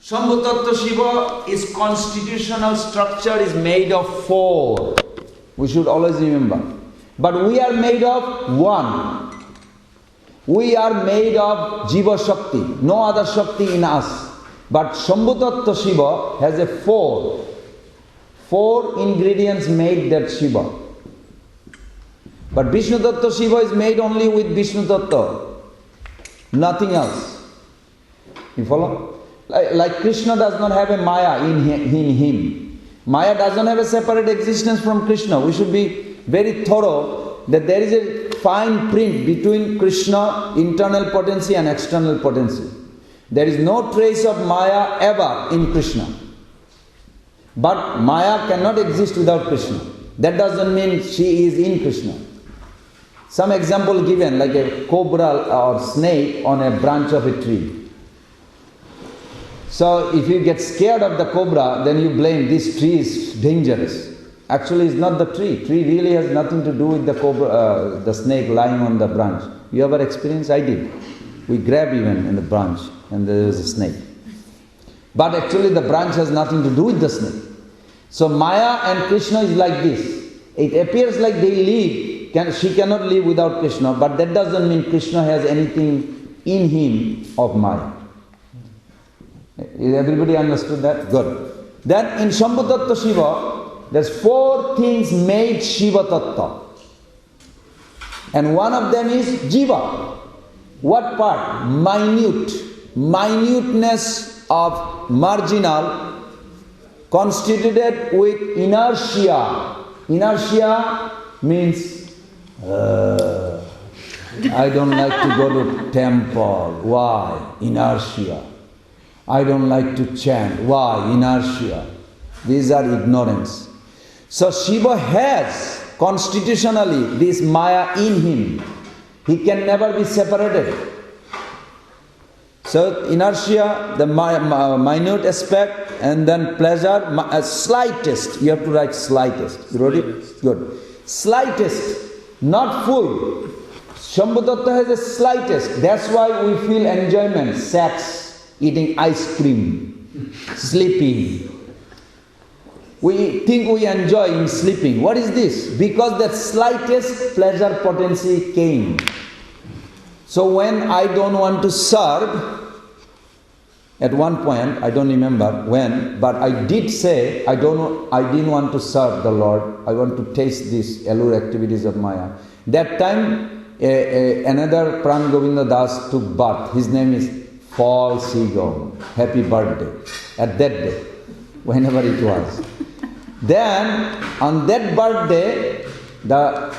Shambhu Tattva Shiva, its constitutional structure is made of 4. We should always remember. But we are made of 1. We are made of Jiva Shakti, no other Shakti in us. But Shambhu Tattva Shiva has a 4. 4 ingredients made that Shiva. But Vishnu Tattva Shiva is made only with Vishnu Tattva, nothing else. You follow? Like Krishna does not have a Maya in him. Maya doesn't have a separate existence from Krishna. We should be very thorough that there is a fine print between Krishna, internal potency and external potency. There is no trace of Maya ever in Krishna. But Maya cannot exist without Krishna. That doesn't mean she is in Krishna. Some example given, like a cobra or snake on a branch of a tree. So if you get scared of the cobra, then you blame this tree is dangerous. Actually, it's not the tree. Tree really has nothing to do with the cobra, the snake lying on the branch. You ever experienced? I did. We grab even in the branch and there is a snake. But actually the branch has nothing to do with the snake. So Maya and Krishna is like this. It appears like they live. She cannot live without Krishna, but that doesn't mean Krishna has anything in him of Maya. Everybody understood that? Good. Then in Shambhu Tattva Shiva, there's 4 things made Shiva Tattva. And one of them is Jiva. What part? Minuteness of marginal constituted with inertia. Inertia means I don't like to go to temple. Why? Inertia. I don't like to chant. Why? Inertia. These are ignorance. So Shiva has constitutionally this Maya in him. He can never be separated. So inertia, the minute aspect, and then pleasure, slightest. You have to write slightest. You wrote it? Good. Slightest. Not full. Shambhu Tattva has a slightest. That's why we feel enjoyment, sex, eating ice cream, sleeping. We think we enjoy in sleeping. What is this? Because that slightest pleasure potency came. So when I don't want to serve, at one point, I don't remember when, but I did say, I didn't want to serve the Lord. I want to taste these allure activities of Maya. That time, another Pran Govinda Das took birth. His name is Fall Sigom. Happy birthday. At that day, whenever it was. Then, on that birthday,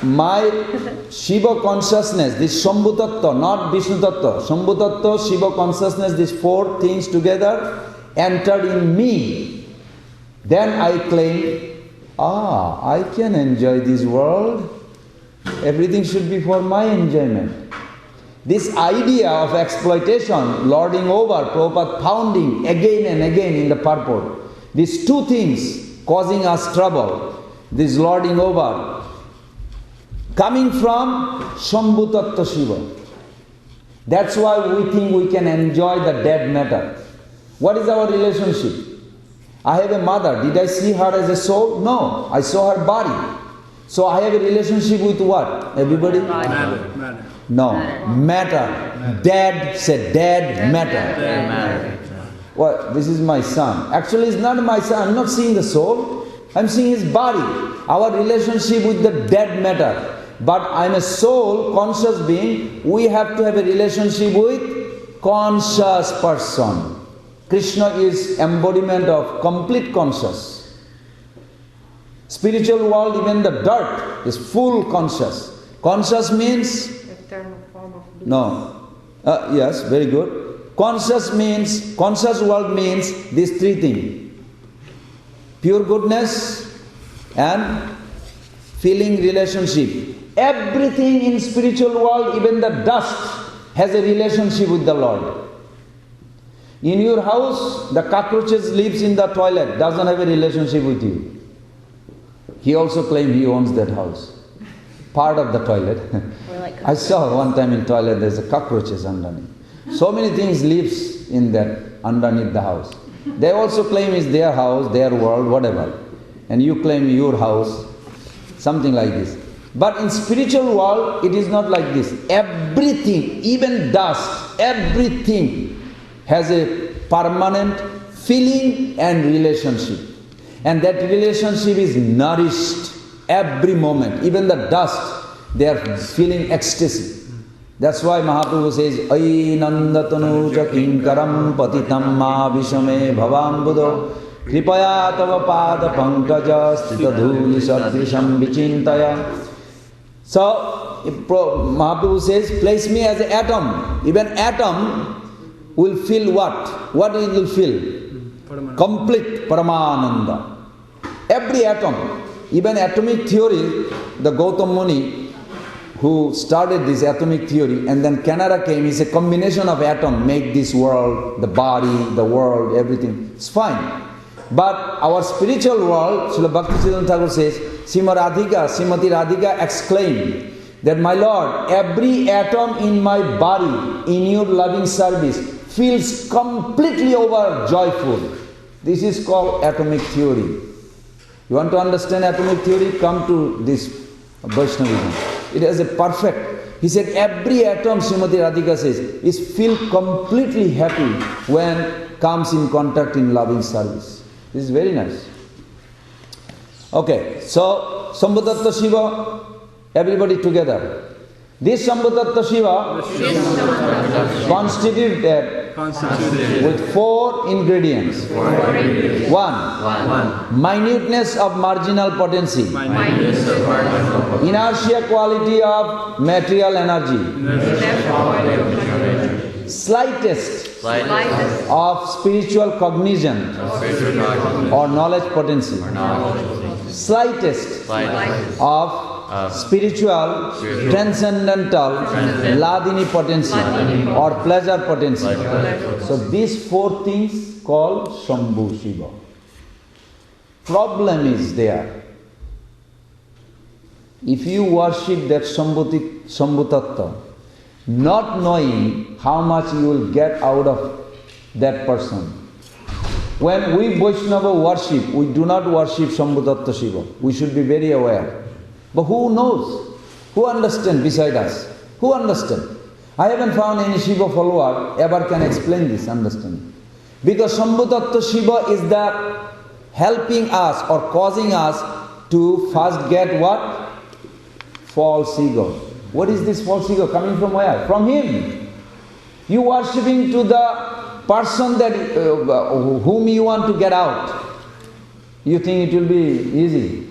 my Shiva consciousness, this Shambhu Tattva, not Vishnu Tattva, Shambhu Tattva, Shiva consciousness, these 4 things together entered in me. Then I claimed, I can enjoy this world. Everything should be for my enjoyment. This idea of exploitation, lording over, Prabhupada pounding again and again in the purport. These 2 things causing us trouble, this lording over, coming from Shambhu Tattva Shiva. That's why we think we can enjoy the dead matter. What is our relationship? I have a mother. Did I see her as a soul? No. I saw her body. So I have a relationship with what? Everybody? Matter. No. Matter. Dead. Say dead matter. Dead matter. Well, this is my son. Actually, it's not my son. I'm not seeing the soul. I'm seeing his body. Our relationship with the dead matter. But I'm a soul, conscious being. We have to have a relationship with conscious person. Krishna is embodiment of complete conscious. Spiritual world, even the dirt, is full conscious. Conscious means? Eternal form of being. No. Yes, very good. Conscious world means these 3 things. Pure goodness and feeling relationship. Everything in spiritual world, even the dust, has a relationship with the Lord. In your house, the cockroaches lives in the toilet, doesn't have a relationship with you. He also claimed he owns that house. Part of the toilet. I saw one time in toilet there's a cockroaches underneath. So many things lives in that underneath the house. They also claim it's their house, their world, whatever. And you claim your house, something like this. But in spiritual world, it is not like this. Everything, even dust, everything has a permanent feeling and relationship. And that relationship is nourished every moment. Even the dust, they are feeling ecstasy. That's why Mahaprabhu says, Ai nandatanu ja kinkaram patitam ma vishame bhavam buddho kripaya tava pada pankaja stita dhuli sadrisham vichintaya. So, Mahaprabhu says, place me as an atom. Even atom will feel what? What it will feel? Complete Paramananda. Every atom, even atomic theory, the Gautam Muni, who started this atomic theory, and then Canada came, is a combination of atom, make this world, the body, the world, everything. It's fine. But our spiritual world, Srila Bhaktisiddhanta Thakur says, Srimati Radhika exclaimed that, my Lord, every atom in my body, in your loving service, feels completely over joyful. This is called atomic theory. You want to understand atomic theory? Come to this Vaishnavism. It is a perfect. He said every atom, Srimati Radhika says, is feel completely happy when comes in contact in loving service. This is very nice. Okay, so Shambhutattva Shiva, everybody together. This Shambhutattva Shiva constituted with four ingredients. One, minuteness of marginal potency. Inertia quality of material energy. Slightest of spiritual cognition or knowledge potency. Slightest of spiritual, transcendental, ladini potency or pleasure potency. So these four things called Shambhu Shiva. Problem is there. If you worship that Shambhu Tattva, not knowing how much you will get out of that person. When we Vaishnava worship, we do not worship Shambhu Tattva Shiva. We should be very aware. But who knows? Who understands beside us? Who understands? I haven't found any Shiva follower ever can explain this understanding. Because Shambhu Tattva Shiva is the helping us or causing us to first get what? False ego. What is this false ego? Coming from where? From him. You worshipping to the person that whom you want to get out. You think it will be easy?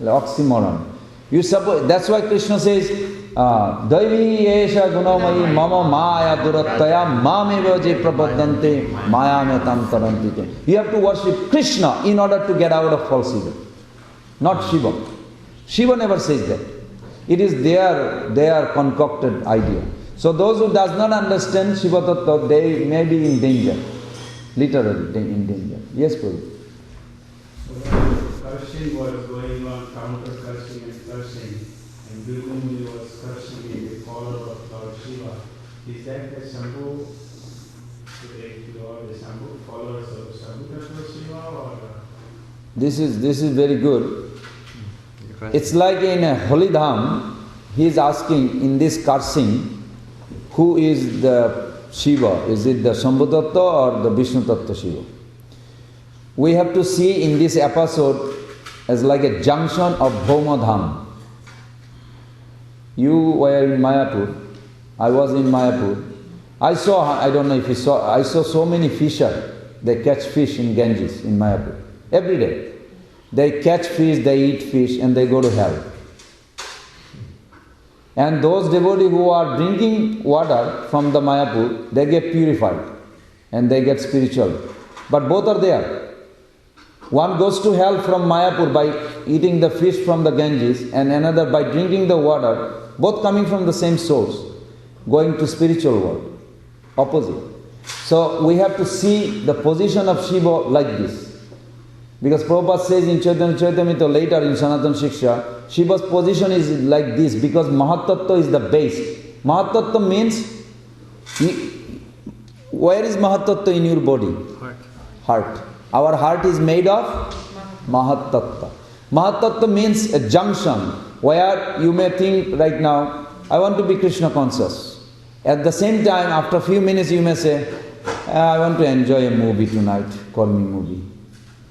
Oxymoron. You suppose, that's why Krishna says, Daivi esha gunamayi mama maya durattaya mameva je prabhaddante mayametam tarantite. You have to worship Krishna in order to get out of false ego. Not Shiva. Shiva never says that. It is their concocted idea. So those who does not understand Shiva Tattva, they may be in danger. Literally in danger. Yes, Prabhu. Cursing was going on, counter cursing and cursing, and Bhikkhuni was cursing the follower of Lord Shiva. Is that the Shambhu, the Shambhu followers of Shambhu Tattva Shiva, or? This is very good. It's like in a holy dham, he is asking in this cursing, who is the Shiva? Is it the Shambhu Tattva or the Vishnu Tattva Shiva? We have to see in this episode as like a junction of Bhoma Dham. You were in Mayapur, I was in Mayapur. I don't know if you saw, I saw so many fishers. They catch fish in Ganges in Mayapur. Every day. They catch fish, they eat fish, and they go to hell. And those devotees who are drinking water from the Mayapur, they get purified and they get spiritual. But both are there. One goes to hell from Mayapur by eating the fish from the Ganges, and another by drinking the water, both coming from the same source, going to spiritual world. Opposite. So we have to see the position of Shiva like this. Because Prabhupada says in Chaitanya Charitamrita later in Sanatana Shiksha, Shiva's position is like this because Mahatattva is the base. Mahatattva means Where is Mahatattva in your body? Heart. Heart. Our heart is made of Mahatattva. Mahatattva means a junction where you may think right now, I want to be Krishna conscious. At the same time, after a few minutes you may say, I want to enjoy a movie tonight, call me movie.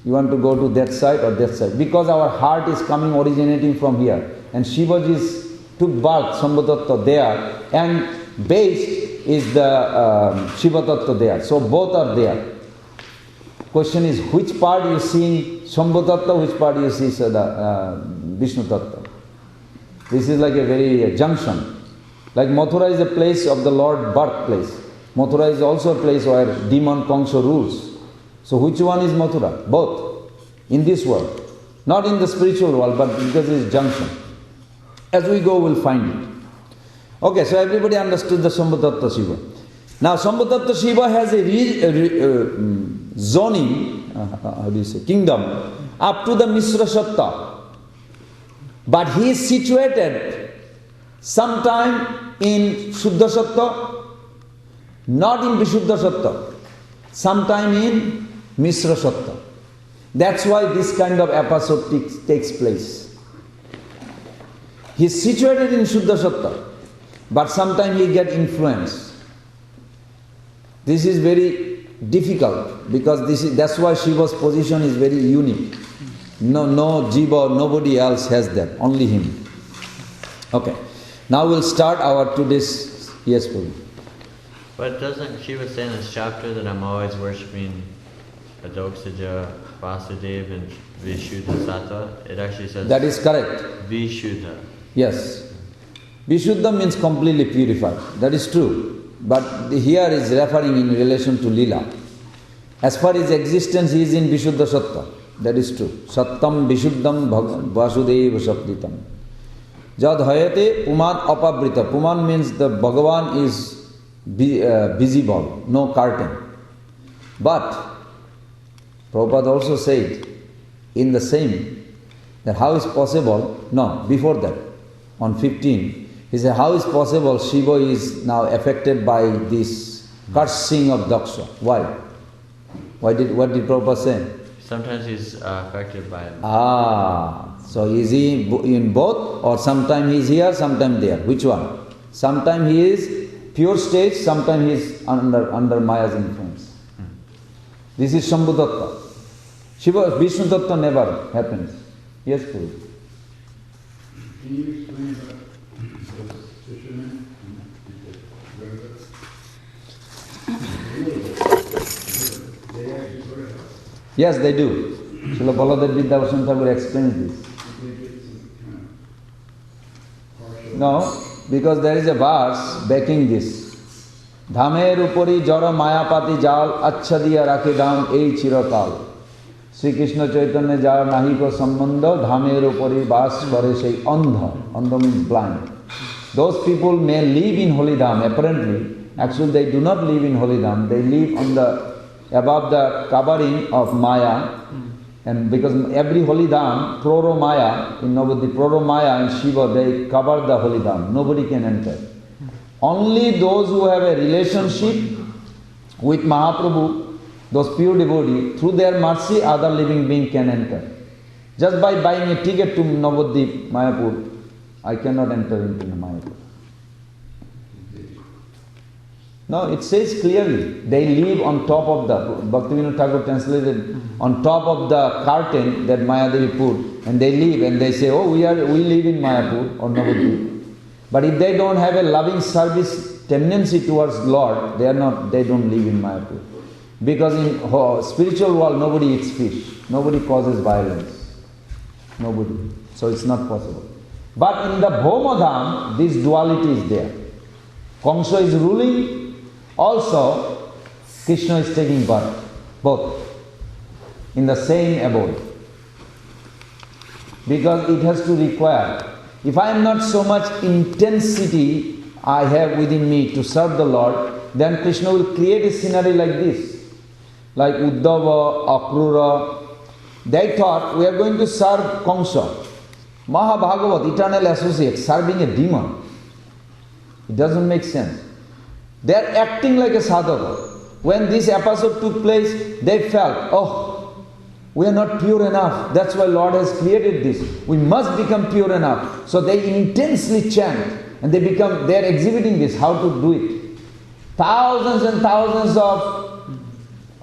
You want to go to that side or that side. Because our heart is coming, originating from here. And Shivaji took birth, Shambhatattva there, and base is the Shiva Tattva there. So both are there. Question is, which part you see Shambhu Tattva, which part you see Vishnu Tattva? This is like a very junction. Like Mathura is a place of the Lord birthplace. Mathura is also a place where demon Kamsa rules. So which one is Mathura? Both. In this world. Not in the spiritual world, but because it is junction. As we go, we'll find it. Okay, so everybody understood the Shambhatattva Shiva. Now Shambhatattva Shiva has a zoning, how do you say, kingdom, up to the Misra Satta. But he is situated sometime in Shuddha Satta, not in Vishuddha Satta, sometime in Misra Satta. That's why this kind of episode takes place. He is situated in Shuddha Satta, but sometimes he gets influenced. This is very difficult because that's why Shiva's position is very unique. No jiva, nobody else has that, only him. Okay, now we'll start our today's, yes Prabhu. But doesn't Shiva say in this chapter that I'm always worshipping Adoksaja, Vasudeva and Vishuddha Sattva? It actually says... That is correct. Vishuddha. Yes. Vishuddha means completely purified. That is true. But here is referring in relation to Lila. As far as existence, he is in Vishuddha Sattva. That is true. Sattam Vishuddham Vasudeva Shaktitam. Jad Hayate Puman Apabrita. Puman means the Bhagavan is visible, no curtain. But Prabhupada also said in the same that how is possible, no, before that, on 15, he said, how is possible Shiva is now affected by this cursing of Daksha? Why? What did Prabhupada say? Sometimes he's affected by it. So is he in both, or sometime he is here, sometime there? Which one? Sometime he is pure stage, sometime he is under Maya's influence. This is Shambhu Tattva. Shiva, Vishnu Tattva never happens. Yes, please. Can you explain about those fishermen? They actually sort of help. Yes, they do. Srila Baladev Vidyabhushan Thakur explains this. No, because there is a verse backing this. Dhamer upori jara mayapati jal achchadiya rakhe dham ei chirakal. Sri Krishna Chaitanya jar nahi ko sambandha dhamer upori vas kare sei andha. Andha means blind. Those people may live in Holy Dham, apparently. Actually, they do not live in Holy Dham. They live on above the covering of Maya. And because every Holy Dham, Proro Maya, in Navadvip, Proro Maya and Shiva, they cover the Holy Dham. Nobody can enter. Only those who have a relationship with Mahaprabhu, those pure devotees, through their mercy, other living being can enter. Just by buying a ticket to Navadvip, Mayapur, I cannot enter into Mayapur. No, it says clearly, they live on top of the, Bhaktivinoda Thakur translated, on top of the curtain that Mayadevi put, and they live and they say, oh, we live in Mayapur or Navadvip. But if they don't have a loving service tendency towards Lord, they don't live in Mayapur. Because in spiritual world, nobody eats fish, nobody causes violence, nobody. So it's not possible. But in the Bhomadham, this duality is there. Kamsa is ruling, also Krishna is taking birth, both, in the same abode. Because it has to require, if I am not so much intensity I have within me to serve the Lord, then Krishna will create a scenery like this. Like Uddhava, Akrura, they thought we are going to serve Kamsa. Mahabhagavat, eternal associate, serving a demon. It doesn't make sense. They are acting like a sadhaka. When this episode took place, they felt, oh, we are not pure enough. That's why Lord has created this. We must become pure enough. So they intensely chant and they are exhibiting this, how to do it. Thousands and thousands of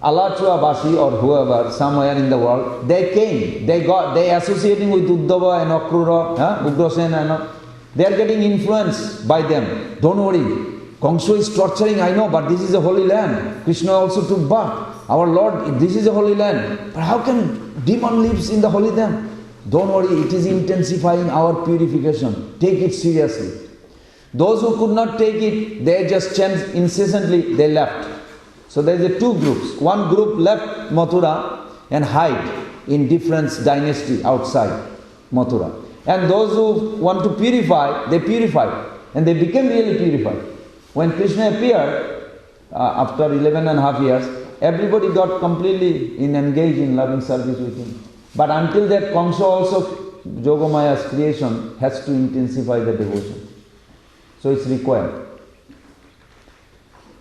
Alachua Basi or whoever, somewhere in the world, they came. They associating with Uddhava and Akrura, Ugrasen and all. They are getting influenced by them. Don't worry. Kongso is torturing, I know, but this is a holy land. Krishna also took birth. Our Lord, this is a holy land. But how can demon lives in the holy land? Don't worry, it is intensifying our purification. Take it seriously. Those who could not take it, they just chant incessantly, they left. So there is two groups. One group left Mathura and hide in different dynasty outside Mathura. And those who want to purify, they purified. And they became really purified. When Krishna appeared, after 11.5 years, everybody got completely engaged in loving service with him. But until that, Kamsa also, Jogamaya's creation, has to intensify the devotion. So it's required.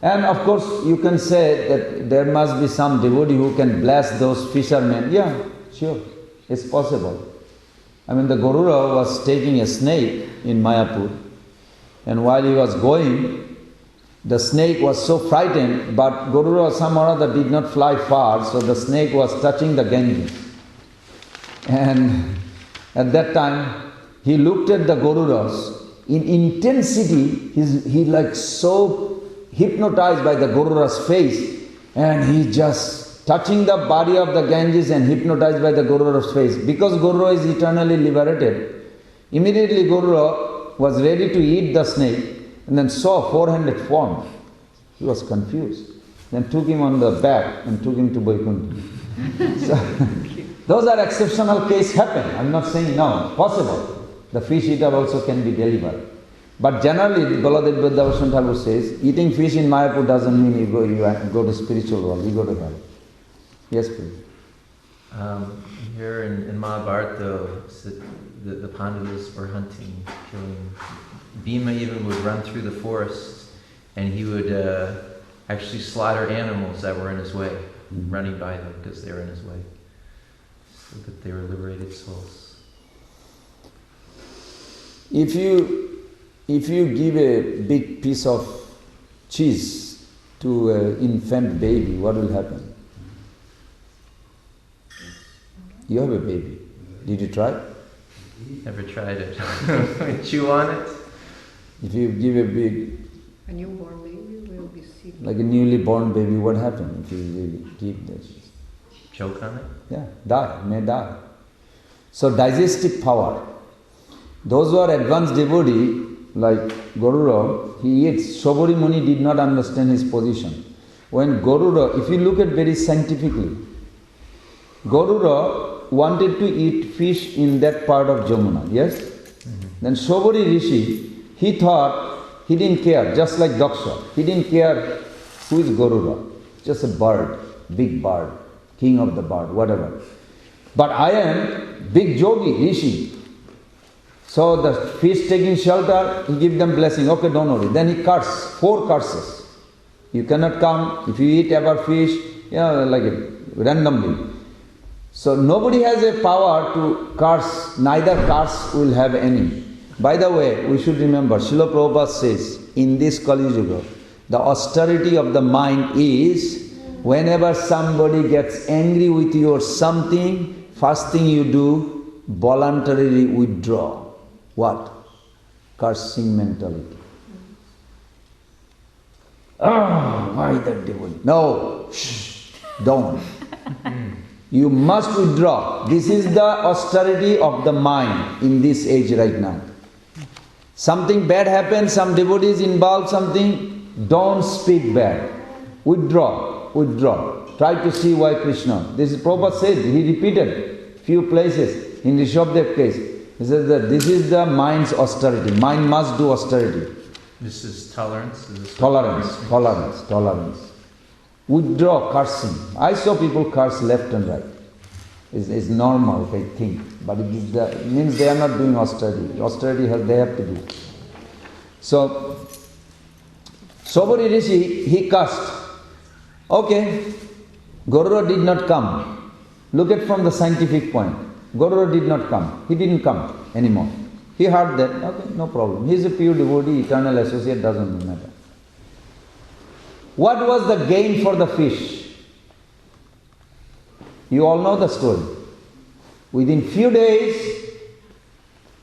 And of course, you can say that there must be some devotee who can bless those fishermen. Yeah, sure, it's possible. I mean, the Gorura was taking a snake in Mayapur, and while he was going, the snake was so frightened, but Gorura somehow or other did not fly far, so the snake was touching the Ganges. And at that time, he looked at the Goruras. In intensity, he like so hypnotized by the Gorura's face, and he just touching the body of the Ganges and hypnotized by the Gorura's face. Because Gorura is eternally liberated, immediately Gorura was ready to eat the snake, and then saw four-handed form. He was confused. Then took him on the back and took him to Vaikuntha. So, those are exceptional cases happen. I'm not saying no, possible. The fish eater also can be delivered. But generally, Baladev Darshan Thakur says, eating fish in Mayapur doesn't mean you go to spiritual world, you go to hell. Yes, please. Here in Mahabharata, the Pandavas were hunting, killing. Bhima even would run through the forest, and he would actually slaughter animals that were in his way, running by them because they were in his way, so that they were liberated souls. If you give a big piece of cheese to an infant baby, what will happen? You have a baby. Did you try? Never tried it. Chew on it. If you give a newborn baby will be sick. like a newly born baby, what happens if you give the cheese? Choke on it? Yeah, may die. So digestive power. Those who are advanced devotee, like Gorura, he eats. Shobari Muni did not understand his position. When Gorura, if you look at very scientifically, Gorura wanted to eat fish in that part of Jamuna, yes? Then Shobari Rishi, he thought, he didn't care, just like Daksha. He didn't care who is Gorura, just a bird, big bird, king of the bird, whatever. But I am big yogi, Rishi. So the fish taking shelter, he give them blessing. Okay, don't worry. Then he cursed, 4 curses. You cannot come, if you eat ever fish, like randomly. So nobody has a power to curse, neither curse will have any. By the way, we should remember, Srila Prabhupada says, in this Kali Yuga, the austerity of the mind is, whenever somebody gets angry with you or something, first thing you do, voluntarily withdraw. What? Cursing mentality. Why that devil? No, shh, don't. You must withdraw. This is the austerity of the mind in this age right now. Something bad happens, some devotees involved something, don't speak bad. Withdraw. Try to see why Krishna. This is Prabhupada says, he repeated few places in Rishabhdev case. He says that this is the mind's austerity. Mind must do austerity. This is tolerance? Tolerance. Withdraw cursing. I saw people curse left and right. It's normal, I think. But it means they are not doing austerity. Austerity they have to do. So, Shobari Rishi, he cursed. Okay, Gorura did not come. Look at from the scientific point. Gorura did not come. He didn't come anymore. He heard that, okay, no problem. He is a pure devotee, eternal associate, doesn't matter. What was the gain for the fish? You all know the story. Within few days,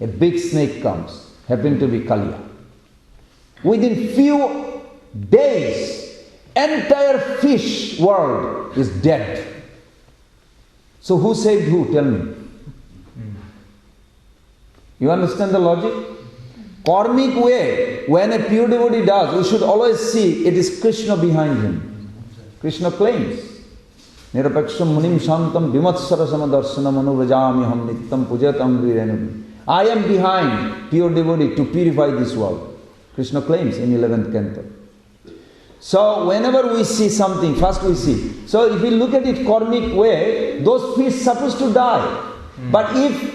a big snake comes, happened to be Kaliya. Within few days, entire fish world is dead. So who saved who? Tell me. You understand the logic? Karmic way, when a pure devotee does, we should always see it is Krishna behind him. Krishna claims, Nirapaksham munim shantam vimatsarasama darshanam anuvrajamiham nittam pujatam virenam. I am behind pure devotee to purify this world. Krishna claims in 11th canto. So whenever we see something, first we see. So if we look at it karmic way, those fish supposed to die. But if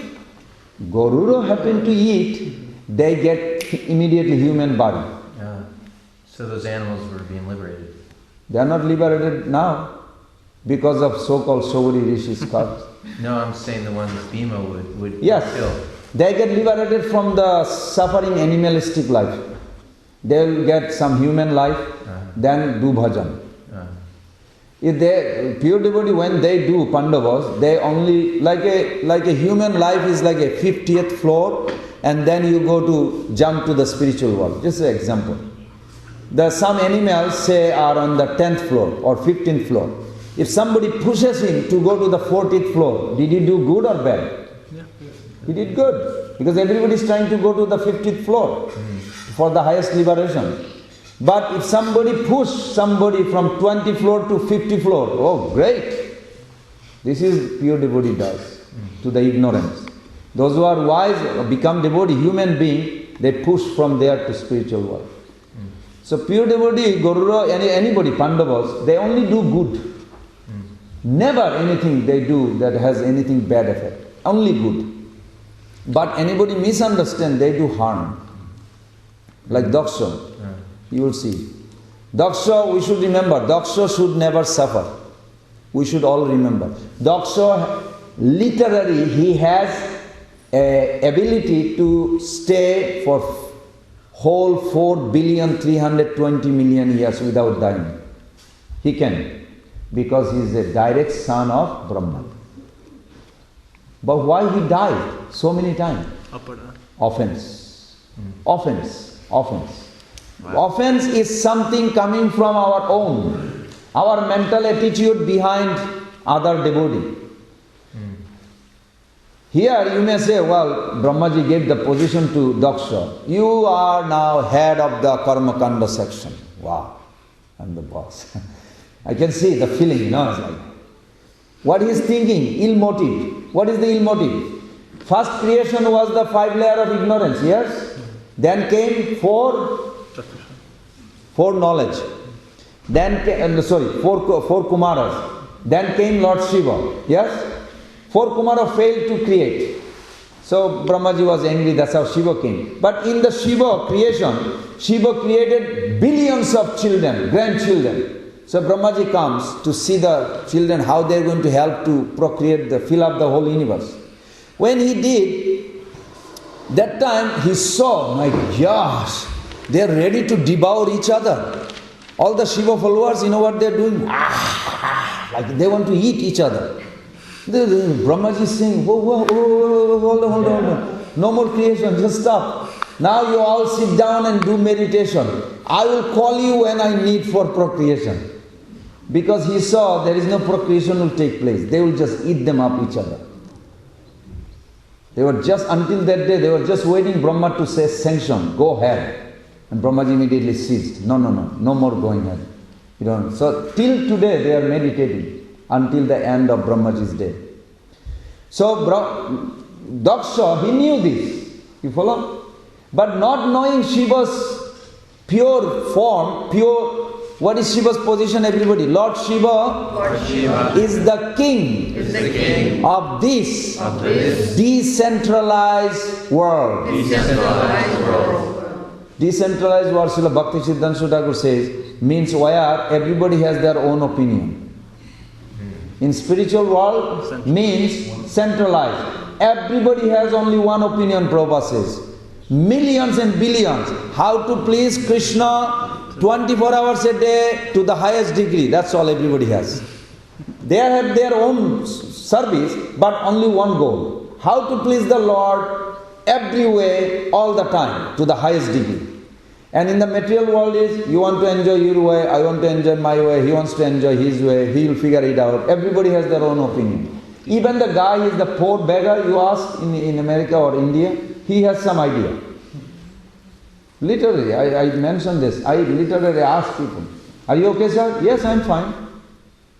Gorura happen to eat, they get immediately human body. Yeah. So those animals were being liberated. They are not liberated now because of so-called Sauri Rishi's curse. No, I'm saying the ones Bhima would Yes, kill. they get liberated from the suffering animalistic life. They will get some human life, then do bhajan. If they, pure devotee, when they do Pandavas, they only, like a human life is like a 50th floor, and then you go to jump to the spiritual world. Just an example. Some animals say are on the 10th floor or 15th floor. If somebody pushes him to go to the 40th floor, did he do good or bad? He did good, because everybody is trying to go to the 50th floor for the highest liberation. But if somebody pushes somebody from 20 floor to 50 floor, oh great! This is pure devotee does to the ignorance. Those who are wise become devotee, human being, they push from there to spiritual world. So pure devotee, Gorura, anybody, Pandavas, they only do good. Never anything they do that has anything bad effect. Only good. But anybody misunderstand, they do harm. Like Daksha. You will see. Daksha, we should remember, Daksha should never suffer. We should all remember. Daksha, literally, he has a ability to stay for whole 4,320,000,000 years without dying. He can, because he is a direct son of Brahma. But why he died so many times? Offense. Offense. Wow. Offense is something coming from our own, our mental attitude behind other devotee. Here you may say, well, Brahmaji gave the position to Daksha. You are now head of the Karma Kanda section. Wow, I'm the boss. I can see the feeling, It's like, what he is thinking? Ill motive. What is the ill motive? First creation was the 5 layer of ignorance, yes? Then came 4 knowledge. Then came, 4 Kumaras. Then came Lord Shiva. Yes? 4 Kumaras failed to create. So Brahmaji was angry, that's how Shiva came. But in the Shiva creation, Shiva created billions of children, grandchildren. So Brahmaji comes to see the children, how they are going to help to procreate, fill up the whole universe. When he did, that time he saw, my gosh, they are ready to devour each other. All the Shiva followers, you know what they are doing? Like they want to eat each other. Brahmaji is saying, hold on. No more creation, just stop. Now you all sit down and do meditation. I will call you when I need for procreation. Because he saw there is no procreation will take place. They will just eat them up each other. They were just, until that day, they were just waiting Brahma to say sanction, go ahead. And Brahmaji immediately ceased. No more going ahead. So till today they are meditating until the end of Brahmaji's day. So Daksha, he knew this. You follow? But not knowing Shiva's pure form, what is Shiva's position, everybody? Lord Shiva is the king, of this decentralized world. Decentralized world, Srila Bhakti Siddhanta Thakur says, means where everybody has their own opinion. In spiritual world means centralized. Everybody has only one opinion, Prabhupada says. Millions and billions. How to please Krishna 24 hours a day to the highest degree. That's all everybody has. They have their own service, but only one goal. How to please the Lord every way, all the time, to the highest degree. And in the material world is, you want to enjoy your way, I want to enjoy my way, he wants to enjoy his way, he will figure it out. Everybody has their own opinion. Even the guy is the poor beggar you ask in America or India, he has some idea. Literally, I mentioned this. I literally ask people, are you okay, sir? Yes, I'm fine.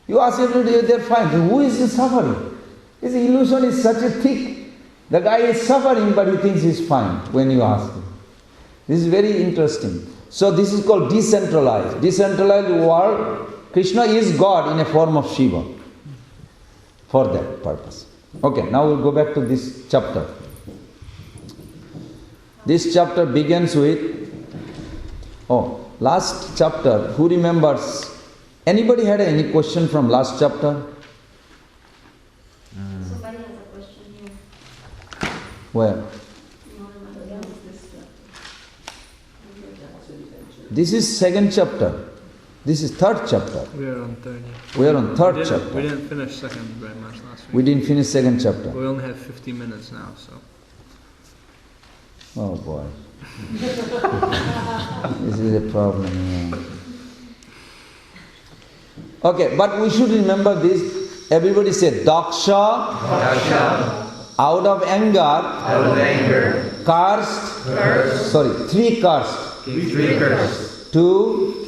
You ask everybody, they're fine. Who is suffering? His illusion is such a thick. The guy is suffering, but he thinks he's fine when you ask him. This is very interesting. So this is called decentralized. Decentralized world, Krishna is God in a form of Shiva. For that purpose. Okay, now we'll go back to this chapter. This chapter begins with, last chapter, who remembers? Anybody had any question from last chapter? Somebody has a question here. Where? This is second chapter. This is third chapter. We are on third. We are on third chapter. We didn't finish second very much last week. We didn't finish second chapter. We only have 50 minutes now, so. Oh boy. This is a problem. Yeah. Okay, but we should remember this. Everybody say Daksha. Out of anger. Cursed. Sorry, three cursed. Two.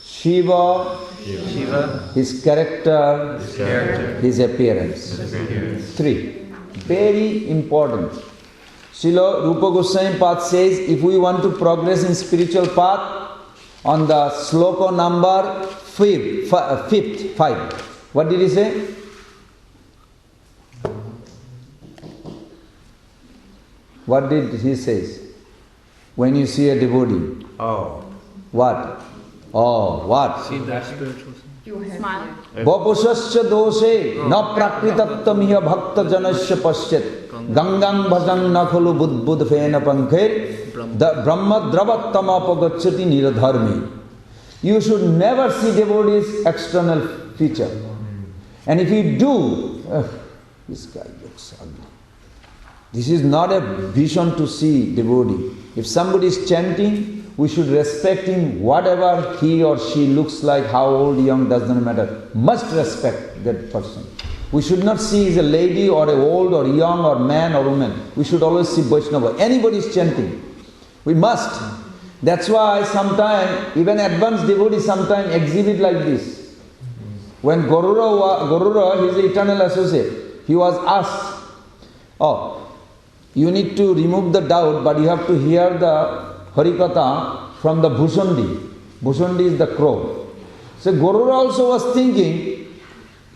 Shiva. His character. His appearance. Three. Very important. Srila Rupa Goswami Path says, if we want to progress in spiritual path, on the sloka number 5. What did he say? What did he say? When you see a devotee. What? What? See that spiritual. You have Smile. Vapusasya doshe na prakritattamya bhakta janasya pasyat gangang bhajan na khulu buddhud fena pankher brahma dravattama pagacchati niradharmi. You should never see devotees' external feature. And if you do, this guy looks ugly. This is not a vision to see devotee. If somebody is chanting, we should respect him, whatever he or she looks like, how old, young, doesn't matter. Must respect that person. We should not see as a lady or a old or young or man or woman. We should always see Vaishnava. Anybody is chanting. We must. That's why sometimes, even advanced devotees sometimes exhibit like this. When Gorura, his eternal associate, he was asked, you need to remove the doubt, but you have to hear the Harikatha from the Bhushandi. Bhushandi is the crow. So Gorura also was thinking,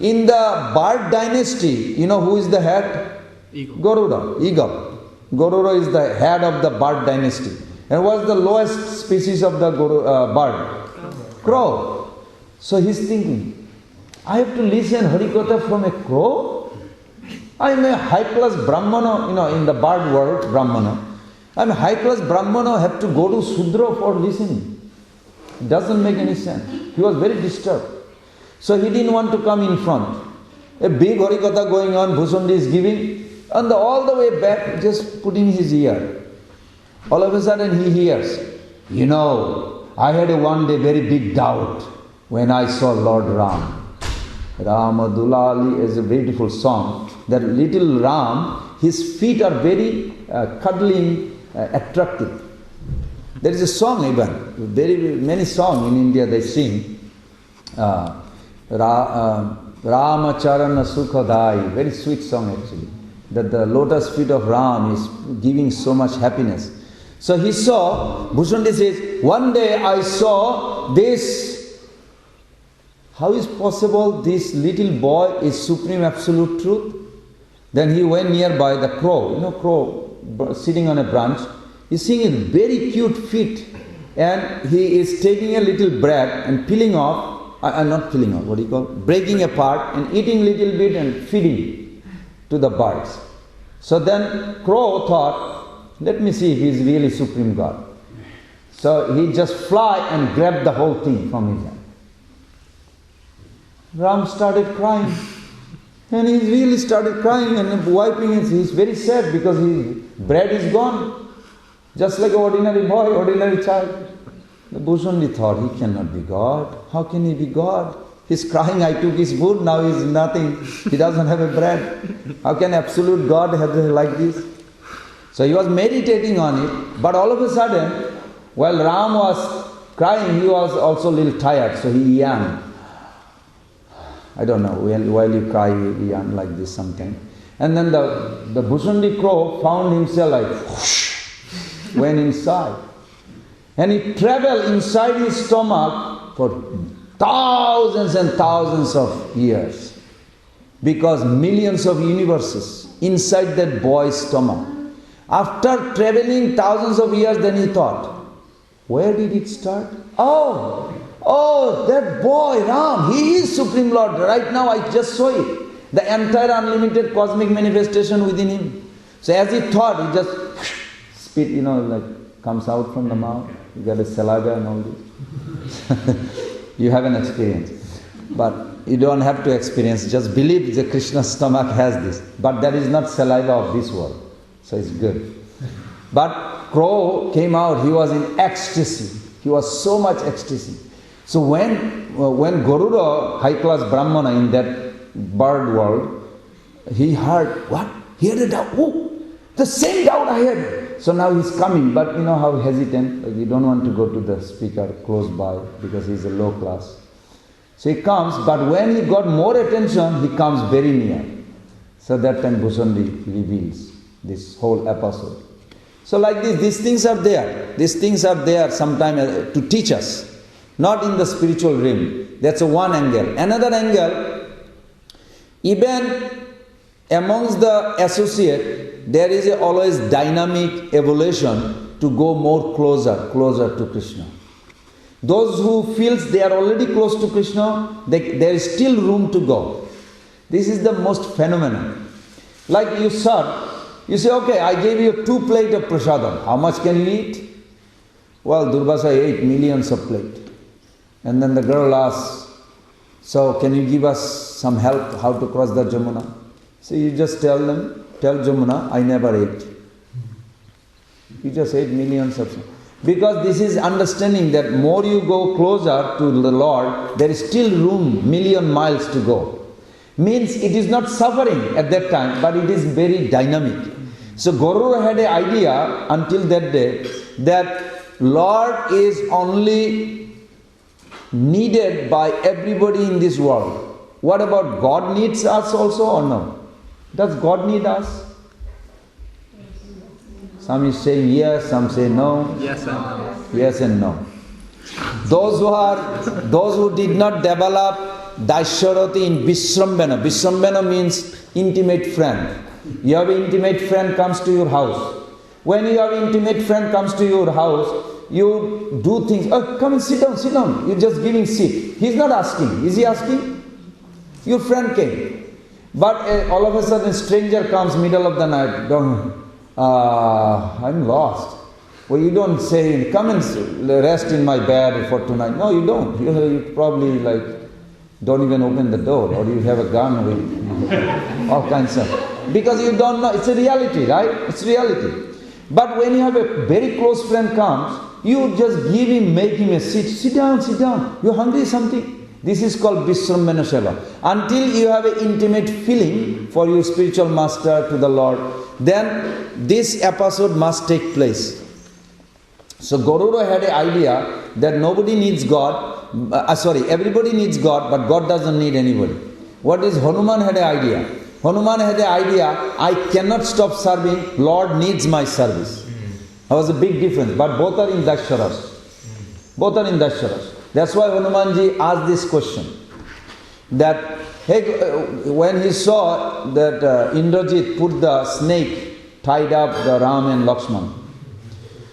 in the Bard dynasty, you know who is the head? Garuda. Eagle. Gorura is the head of the Bard dynasty. And what's the lowest species of the bird? Crow. So he's thinking, I have to listen Harikatha from a crow? I am a high-class Brahmana, in the bird world, Brahmana. I am a high-class Brahmana, have to go to Sudra for listening. It doesn't make any sense. He was very disturbed. So he didn't want to come in front. A big Harikatha going on, Bhushandi is giving, and all the way back, just putting his ear. All of a sudden he hears, I had one day very big doubt when I saw Lord Ram. Rama Dulali is a beautiful song. That little Ram, his feet are very cuddling, attractive. There is a song even, very many songs in India they sing. Rama Charana Sukhadai, very sweet song actually. That the lotus feet of Ram is giving so much happiness. So he saw, Bhushandi says, one day I saw this. How is possible this little boy is supreme absolute truth? Then he went nearby the crow, crow sitting on a branch. He's seeing his very cute feet, and he is taking a little bread and peeling off, not peeling off, what do you call, breaking apart and eating little bit and feeding to the birds. So then crow thought, let me see if he is really Supreme God. So he just fly and grabbed the whole thing from his hand. Ram started crying. And he really started crying and wiping his, he's very sad because his bread is gone. Just like an ordinary boy, ordinary child. The Bhushandi thought, he cannot be God. How can he be God? He's crying, I took his food, now he's nothing. He doesn't have a bread. How can absolute God have like this? So he was meditating on it, but all of a sudden, while Ram was crying, he was also a little tired, so he yawned. I don't know, while you cry, you yawn like this sometimes. And then the Bhushandi crow found himself like, whoosh, went inside. And he traveled inside his stomach for thousands and thousands of years. Because millions of universes inside that boy's stomach. After traveling thousands of years, then he thought, where did it start? Oh, that boy, Ram, he is Supreme Lord. Right now I just saw it. The entire unlimited cosmic manifestation within him. So as he thought, he just spit, like comes out from the mouth. You get a saliva and all this. You have an experience. But you don't have to experience, just believe that Krishna's stomach has this. But that is not saliva of this world. So it's good. But crow came out, he was in ecstasy. He was so much ecstasy. So when Garuda, high class Brahmana in that bird world, he heard, what? He had a doubt. Oh, the same doubt I had. So now he's coming, but you know how hesitant, like you don't want to go to the speaker close by because he's a low class. So he comes, but when he got more attention, he comes very near. So that time Bhushandi reveals this whole episode. So like this, these things are there. These things are there sometimes to teach us. Not in the spiritual realm. That's one angle. Another angle, even amongst the associate, there is always dynamic evolution to go more closer to Krishna. Those who feels they are already close to Krishna, there is still room to go. This is the most phenomenon. Like you serve, you say, okay, I gave you 2 plates of prasadam. How much can you eat? Well, Durvasa ate millions of plates. And then the girl asks, so can you give us some help how to cross the Jamuna? So you just tell Jamuna, I never ate. You just ate millions of them. Because this is understanding that more you go closer to the Lord, there is still room, million miles to go. Means it is not suffering at that time, but it is very dynamic. So Garuda had an idea until that day that Lord is only needed by everybody in this world. What about God needs us also or no? Does God need us? Some is saying yes, some say no. Yes and no. Yes and no. Those who did not develop Daisharati in Vishrambhana. Vishrambhana means intimate friend. You have an intimate friend comes to your house. When you have an intimate friend comes to your house, you do things. Oh, come and sit down. You're just giving seat. He's not asking. Is he asking? Your friend came. But all of a sudden a stranger comes middle of the night. I'm lost. Well, you don't say, come and rest in my bed for tonight. No, you don't. You probably don't even open the door, or you have a gun with all kinds of. Because you don't know. It's a reality, right? It's reality. But when you have a very close friend comes, you just give him, make him a seat. Sit down. You're hungry something. This is called Vishrambhana Seva. Until you have an intimate feeling for your spiritual master to the Lord, then this episode must take place. So Garuda had an idea that nobody needs God, everybody needs God, but God doesn't need anybody. What is Hanuman had an idea? Hanuman had the idea, I cannot stop serving, Lord needs my service. That was a big difference, but both are in Daksharas. Both are in Daksharas. That's why Hanumanji asked this question. That, when he saw that Indrajit put the snake, tied up the Ram and Lakshman.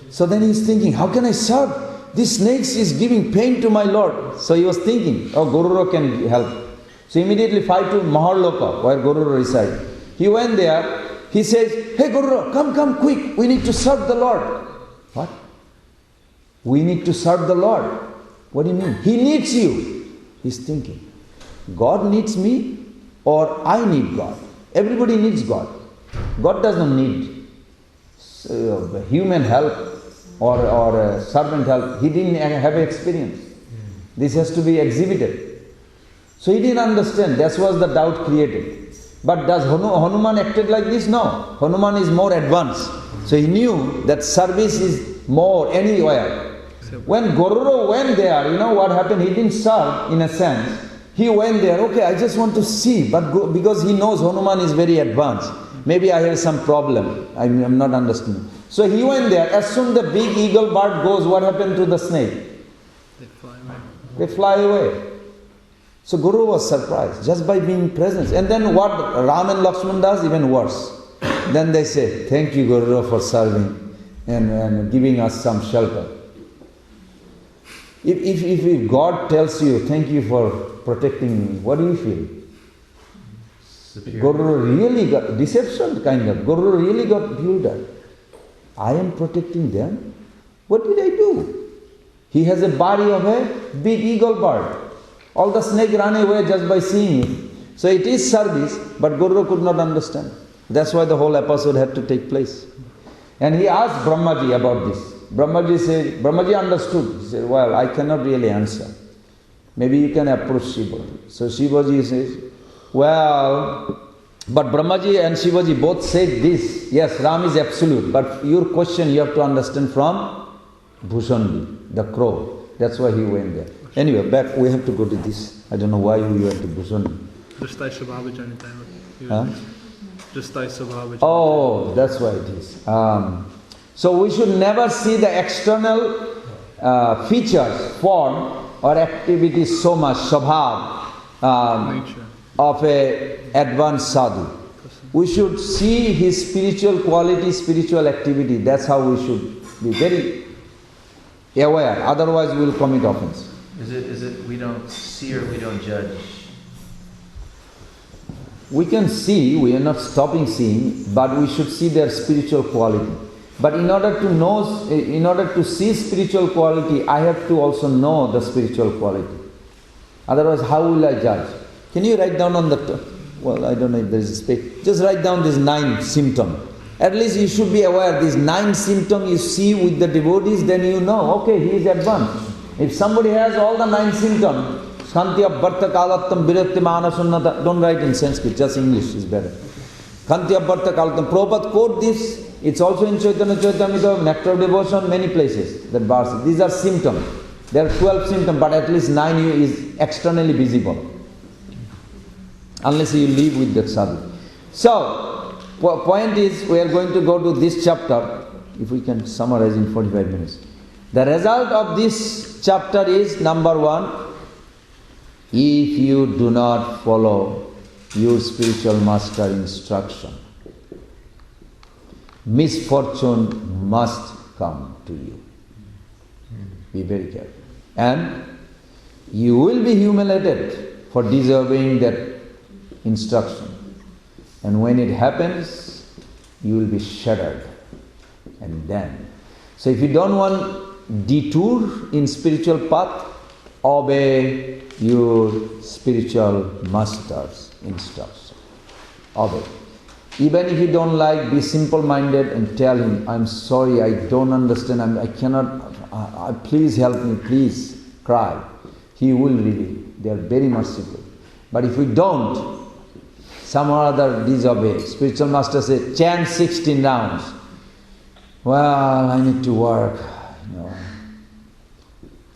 So then he's thinking, how can I serve? this snake is giving pain to my Lord. So he was thinking, oh, Gorura can help. So immediately fly to Maharloka, where Gorura resides. He went there. He says, hey Gorura, come quick. We need to serve the Lord. What? We need to serve the Lord. What do you mean? He needs you. He's thinking, God needs me or I need God? Everybody needs God. God doesn't need human help or servant help. He didn't have experience. This has to be exhibited. So he didn't understand. That was the doubt created. But does Hanuman acted like this? No. Hanuman is more advanced. So he knew that service is more anywhere. When Gorura went there, you know what happened? He didn't serve in a sense. He went there, okay, I just want to see, but because he knows Hanuman is very advanced. Maybe I have some problem. I'm not understanding. So he went there. As soon the big eagle bird goes, what happened to the snake? They fly away. They fly away. So Guru was surprised just by being present. And then what Ram and Lakshman does, even worse. Then they say, thank you Guru for serving and giving us some shelter. If God tells you, thank you for protecting me, what do you feel? Guru really got deception kind of. Guru really got bewildered. I am protecting them? What did I do? He has a body of a big eagle bird. All the snake ran away just by seeing it. So it is service, but Guru could not understand. That's why the whole episode had to take place. And he asked Brahmaji about this. Brahmaji understood. He said, well, I cannot really answer. Maybe you can approach Shivaji. So Shivaji says, well, but Brahmaji and Shivaji both said this. Yes, Ram is absolute. But your question you have to understand from Bhushandi, the crow. That's why he went there. Anyway, back, we have to go to this. I don't know why we went to Bhushandi. Oh, that's why it is. So we should never see the external features, form or activity so much, Swabhav, of a advanced sadhu. We should see his spiritual quality, spiritual activity. That's how we should be very aware. Otherwise we will commit offense. Is it we don't see or we don't judge? We can see, we are not stopping seeing, but we should see their spiritual quality. But in order to see spiritual quality, I have to also know the spiritual quality. Otherwise, how will I judge? Can you write down on the, well, I don't know if there is a space. Just write down these 9 symptoms. At least you should be aware, these 9 symptoms you see with the devotees, then you know, okay, he is advanced. If somebody has all the 9 symptoms, Kantya Bharta Kalattam Virakti Mana Sunnata, don't write in Sanskrit, just English is better. Kantya Bharta Kalattam, Prabhupada quote this, it's also in Chaitanya Charitamrita, Nectar of Devotion, many places, that verse. These are symptoms. There are 12 symptoms, but at least 9 is externally visible. Unless you live with that sadhu. So, point is, we are going to go to this chapter, if we can summarize in 45 minutes. The result of this chapter is, number 1, if you do not follow your spiritual master instruction, misfortune must come to you. Be very careful. And you will be humiliated for disobeying that instruction. And when it happens, you will be shattered. And then, so if you don't want detour in spiritual path, obey your spiritual master's instruction. Obey. Even if you don't like, be simple-minded and tell him, I'm sorry, I don't understand, I cannot, please help me, please, cry. He will reveal. They are very merciful. But if we don't, some or other disobey. Spiritual master says, chant 16 rounds. Well, I need to work. No.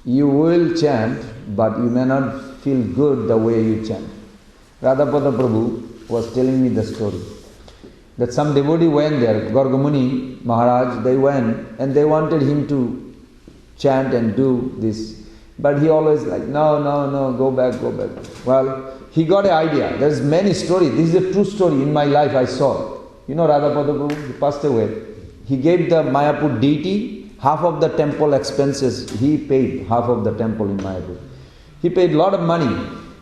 You will chant, but you may not feel good the way you chant. Radhapada Prabhu was telling me the story. That some devotee went there, Gargamuni Maharaj, they went and they wanted him to chant and do this. But he always like, no, go back. Well, he got an idea. There's many stories. This is a true story in my life I saw. You know Radhapada Prabhu, he passed away. He gave the Mayapur deity half of the temple expenses, he paid half of the temple in Mayapur. He paid a lot of money.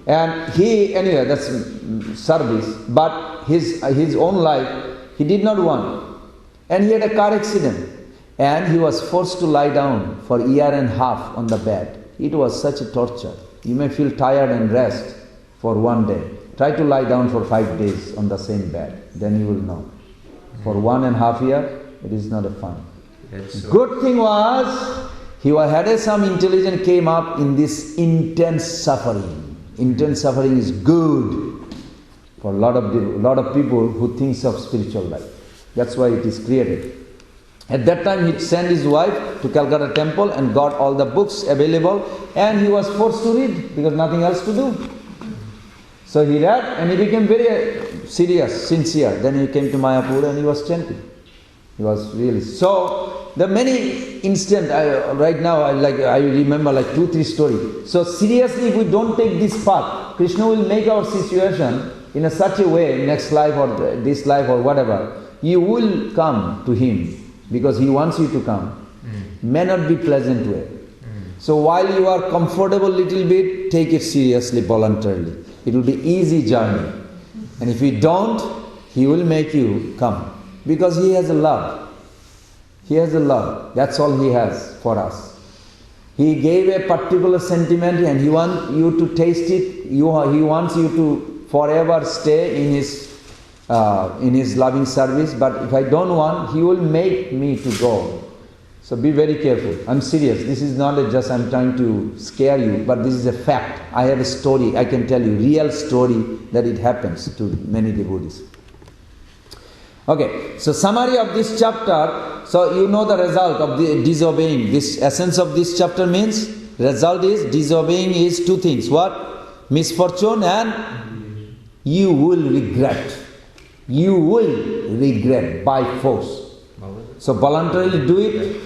And he, anyway, that's service, but his own life, he did not want. And he had a car accident. And he was forced to lie down for a year and a half on the bed. It was such a torture. You may feel tired and rest for one day. Try to lie down for 5 days on the same bed. Then you will know. For 1.5 years, it is not a fun. Good thing was, he had some intelligence came up in this intense suffering. Intense suffering is good for a lot of people who thinks of spiritual life. That's why it is created. At that time, he sent his wife to Calcutta temple and got all the books available, and he was forced to read because nothing else to do. So he read and he became very serious, sincere. Then he came to Mayapur and he was chanting. He was really so. There are many instances. Right now, I remember like 2-3 stories. So seriously, if we don't take this path, Krishna will make our situation in such a way, next life or this life or whatever, you will come to him because he wants you to come. May not be pleasant way. So while you are comfortable little bit, take it seriously, voluntarily. It will be easy journey. And if you don't, he will make you come. Because he has a love. He has a love. That's all he has for us. He gave a particular sentiment and he wants you to taste it. He wants you to forever stay in his loving service. But if I don't want, he will make me to go. So be very careful. I'm serious. This is not just I'm trying to scare you, but this is a fact. I have a story. I can tell you, real story that it happens to many devotees. Okay, so summary of this chapter. So you know the result of the disobeying. This essence of this chapter means, result is disobeying is 2 things. What? Misfortune and you will regret. You will regret by force. So voluntarily do it.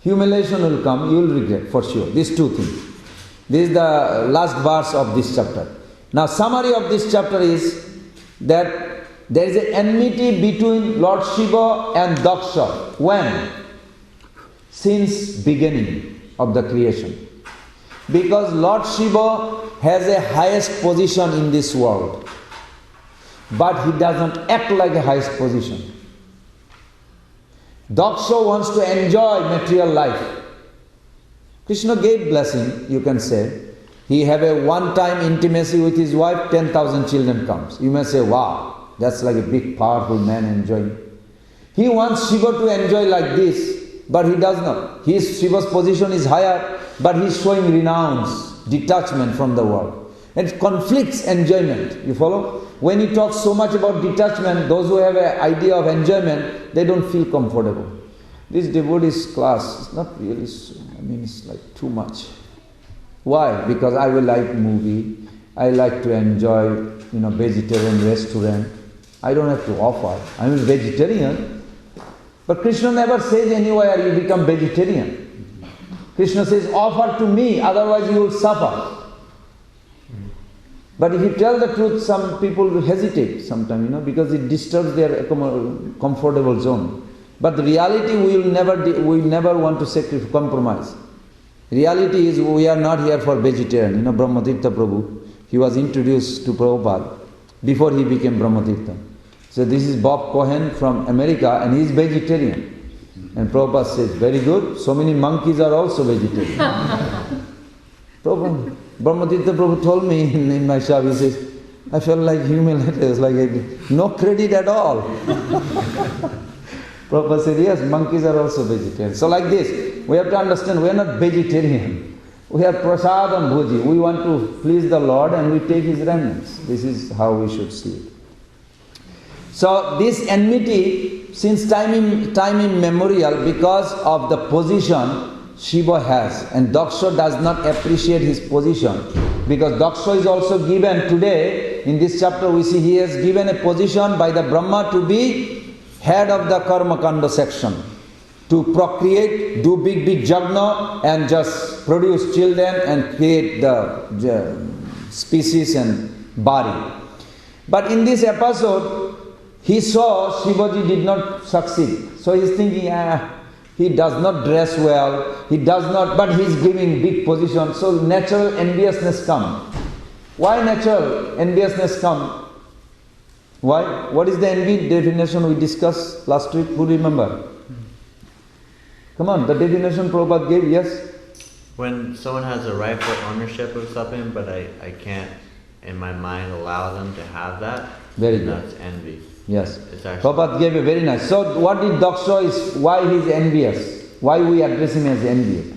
Humiliation will come, you will regret for sure. These 2 things. This is the last verse of this chapter. Now summary of this chapter is that there is an enmity between Lord Shiva and Daksha. When? Since beginning of the creation. Because Lord Shiva has a highest position in this world. But he doesn't act like a highest position. Daksha wants to enjoy material life. Krishna gave blessing, you can say. He have a one-time intimacy with his wife, 10,000 children comes. You may say, wow, that's like a big, powerful man enjoying. He wants Shiva to enjoy like this, but he does not. Shiva's position is higher, but he is showing renounce, detachment from the world. It conflicts enjoyment. You follow? When you talk so much about detachment, those who have an idea of enjoyment, they don't feel comfortable. This devotees class is not really, it's like too much. Why? Because I will like movie, I like to enjoy, vegetarian restaurant. I don't have to offer. I'm a vegetarian. But Krishna never says anywhere you become vegetarian. Krishna says, offer to me, otherwise you will suffer. But if you tell the truth, some people will hesitate sometimes, because it disturbs their comfortable zone. But the reality, we will never want to compromise. Reality is we are not here for vegetarian. Brahmatirtha Prabhu, he was introduced to Prabhupada before he became Brahmatirtha. So this is Bob Cohen from America and he is vegetarian. And Prabhupada says, very good, so many monkeys are also vegetarian. Brahmatirtha Prabhu told me in my shop, he says, I felt like humiliated, it's like no credit at all. Prabhupada said, yes, monkeys are also vegetarian. So like this, we have to understand, we are not vegetarian. We are prasadam bhuji. We want to please the Lord and we take His remnants. This is how we should see it. So this enmity, since time immemorial, because of the position Shiva has, and Daksha does not appreciate his position, because Daksha is also given today, in this chapter we see he has given a position by the Brahma to be head of the Karma Kanda section, to procreate, do big yajna and just produce children and create the species and body. But in this episode, he saw Shivaji did not succeed. So he's thinking, He does not dress well, he does not, but he is giving big position. So natural enviousness come. Why natural enviousness come? Why? What is the envy definition we discussed last week? Who remember? Come on, the definition Prabhupada gave, yes? When someone has a rightful ownership of something, but I can't, in my mind, allow them to have that, Very good. that's envy. Yes. It's actually, Prabhupada gave a very nice. So what did Daksha is, why he is envious? Why we address him as envious?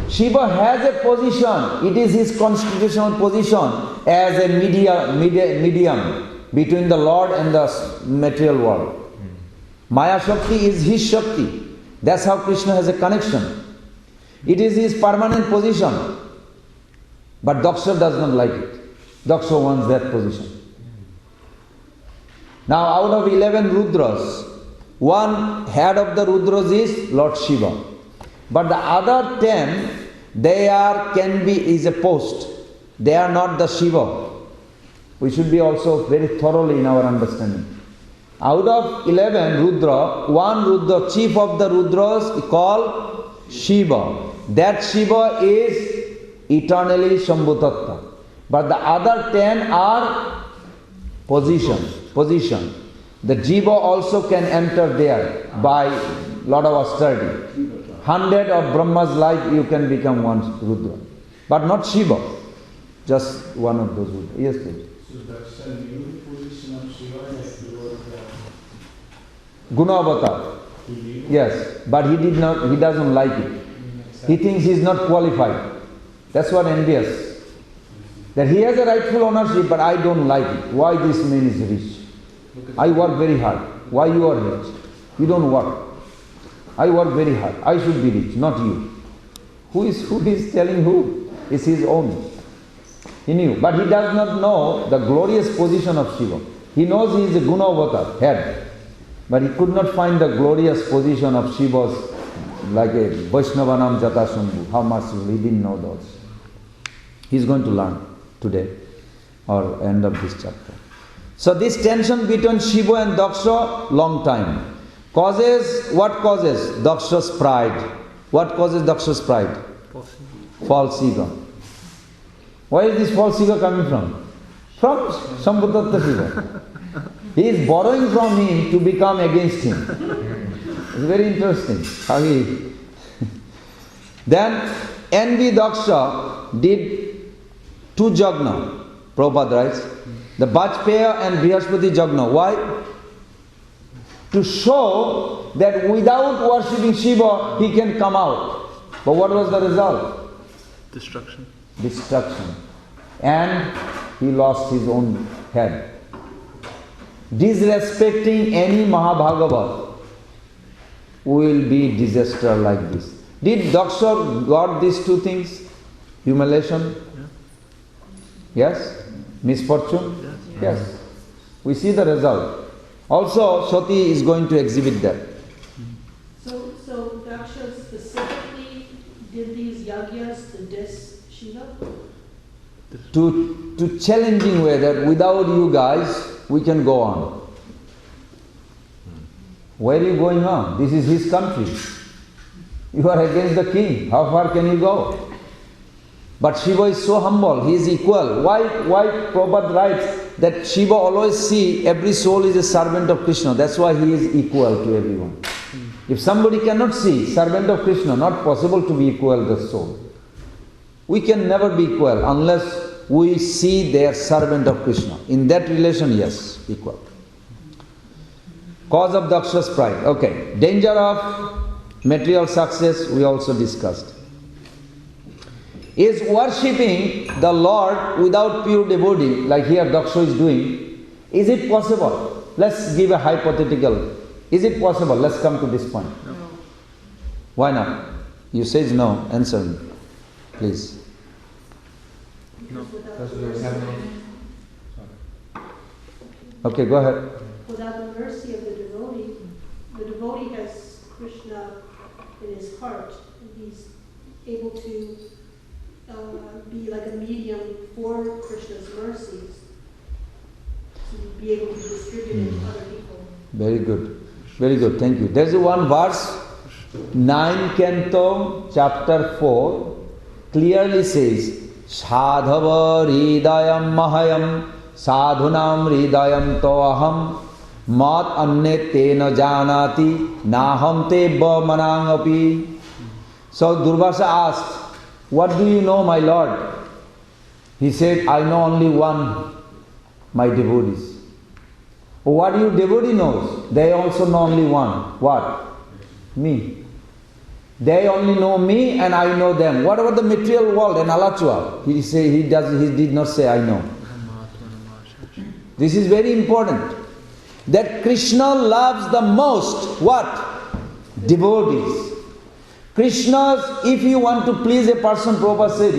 Shiva has a position. It is his constitutional position as a medium between the Lord and the material world. Maya Shakti is his Shakti. That's how Krishna has a connection. It is his permanent position. But Daksha does not like it. Daksha wants that position. Now out of 11 Rudras, one head of the Rudras is Lord Shiva. But the other 10, is a post. They are not the Shiva. We should be also very thoroughly in our understanding. Out of 11 Rudra, one Rudra, chief of the Rudras is called Shiva. That Shiva is eternally Shambhutattva. But the other 10 are position. The Jiva also can enter there by lot of austerity. 100 of Brahma's life you can become one Rudra. But not Shiva. Just one of those Rudra. Yes, please. So that's a new position of Shiva that you were Guna Avatar. Yes, but he doesn't like it. He thinks he is not qualified. That's what envious. That he has a rightful ownership, but I don't like it. Why this man is rich? I work very hard. Why you are rich? You don't work. I work very hard. I should be rich, not you. Who is telling who? It's his own. He knew. But he does not know the glorious position of Shiva. He knows he is a Guna Avatar, head. But he could not find the glorious position of Shiva's, like a Vaishnavanam Jatasambhu. How much he didn't know those. He is going to learn today or end of this chapter. So this tension between Shiva and Daksha, long time. What causes Daksha's pride? What causes Daksha's pride? False ego. Where is this false ego coming from? From Shambhutattva Shiva. He is borrowing from him to become against him. It's very interesting how he... Then envy Daksha did 2 Jagna. Prabhupada writes. The Bajpeya and Brihaspati Jagna. Why? To show that without worshipping Shiva, he can come out. But what was the result? Destruction. And he lost his own head. Disrespecting any Mahabhagavat will be disaster like this. Did Daksha got these 2 things? Humiliation? Yes? Misfortune? Yes. We see the result. Also, Shoti is going to exhibit that. So Daksha specifically did these yagyas to diss Shiva? To challenging way that without you guys, we can go on. Where are you going on? This is his country. You are against the king. How far can you go? But Shiva is so humble, he is equal. Why Prabhupada writes that Shiva always see every soul is a servant of Krishna. That's why he is equal to everyone. If somebody cannot see servant of Krishna, not possible to be equal to the soul. We can never be equal unless we see they are servant of Krishna. In that relation, yes, equal. Cause of Daksha's pride. Okay. Danger of material success, we also discussed. Is worshipping the Lord without pure devotee, like here Daksha is doing, is it possible? Let's give a hypothetical. Is it possible? Let's come to this point. No. Why not? You say no. Answer me, please. No. Okay, go ahead. Without the mercy of the devotee has Krishna in his heart, and he's able to be like a medium for Krishna's mercies, to be able to distribute it to other people. Very good. Very good. Thank you. There's one verse 9 Canto, chapter 4, clearly says, Sadhava hridayam mahayam, sadhunam hridayam toaham, mat anne tena janati, naham te manangapi. So Durvasa asked, what do you know, my Lord? He said, I know only one, my devotees. What your devotee knows? They also know only one. What? Me. They only know me and I know them. What about the material world and Alachua? He did not say I know. This is very important. That Krishna loves the most what? Devotees. Krishna's, if you want to please a person, Prabhupada said,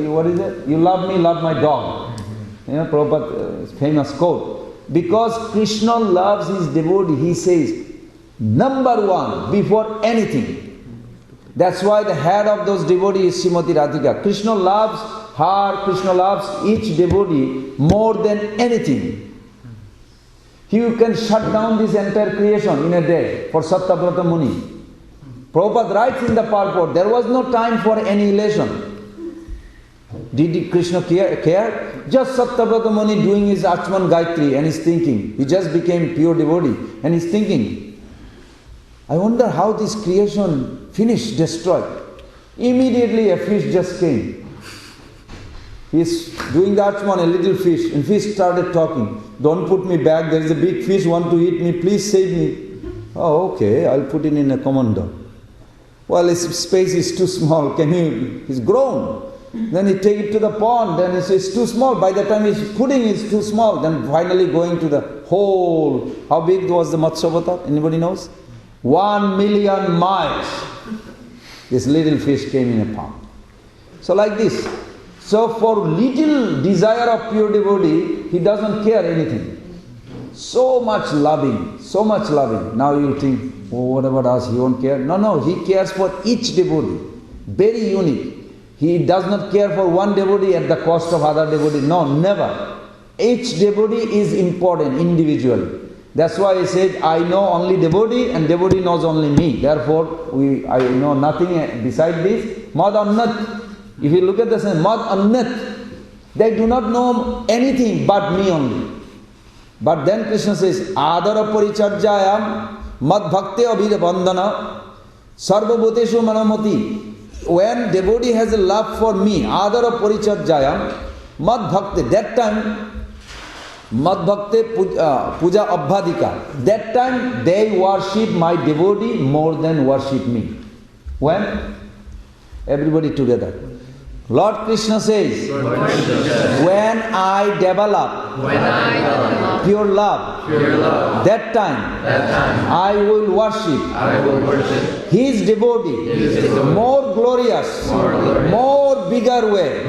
what is it? You love me, love my dog. You know, Prabhupada's famous quote. Because Krishna loves his devotee, he says, number one, before anything. That's why the head of those devotees is Srimati Radhika. Krishna loves her, Krishna loves each devotee more than anything. He can shut down this entire creation in a day for Sattyavrata Muni. Prabhupada writes in the purport, there was no time for annihilation. Did Krishna care? Just Sattyavrata Muni doing his Achman Gayatri and he's thinking. He just became pure devotee and he's thinking, I wonder how this creation finished, destroyed. Immediately a fish just came. He's doing the Achman, a little fish, and fish started talking. Don't put me back, there is a big fish want to eat me, please save me. Oh, okay, I'll put it in a commando. Well, his space is too small, he's grown. Then he take it to the pond, then he says it's too small. By the time he's putting it's too small. Then finally going to the whole, how big was the Matsya? Anybody knows? 1 million miles. This little fish came in a pond. So like this. So for little desire of pure devotee, he doesn't care anything. So much loving, so much loving. Now you think, oh, what about us? He won't care. No, he cares for each devotee. Very unique. He does not care for one devotee at the cost of other devotee. No, never. Each devotee is important individually. That's why he said, I know only devotee and devotee knows only me. Therefore, I know nothing beside this. Mad annat. If you look at the same, mad annat. They do not know anything but me only. But then Krishna says, Adara paricharjayam mad bhakti abhida bandhana sarva bhuteshu manamati. When devotee has a love for me, adara paricharjayam mad bhakti, that time mad bhakti puja abhadika, that time they worship my devotee more than worship me. When? Everybody together. Lord Krishna says, when I develop pure love, that time I will worship his devotee more glorious, more bigger way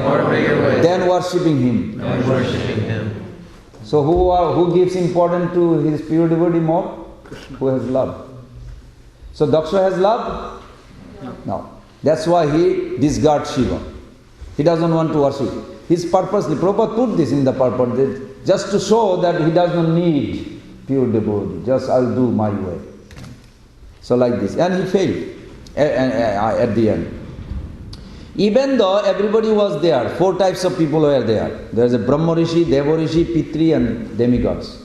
than worshipping him. So who gives importance to his pure devotee more? Who has love. So Daksha has love? No. That's why he discards Shiva. He doesn't want to worship. He's purposely, Prabhupada put this in the purport, just to show that he does not need pure devotee. Just I'll do my way. So like this. And he failed at the end. Even though everybody was there, 4 types of people were there. There is a Brahma Rishi, Deva Rishi, Pitri and demigods.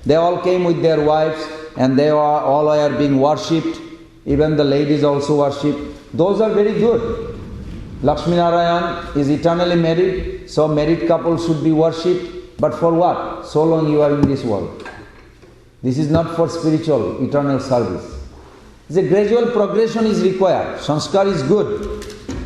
They all came with their wives and they all were being worshipped. Even the ladies also worshipped. Those are very good. Lakshmi Narayan is eternally married, so married couples should be worshipped. But for what? So long you are in this world. This is not for spiritual, eternal service. It's a gradual progression is required. Sanskar is good.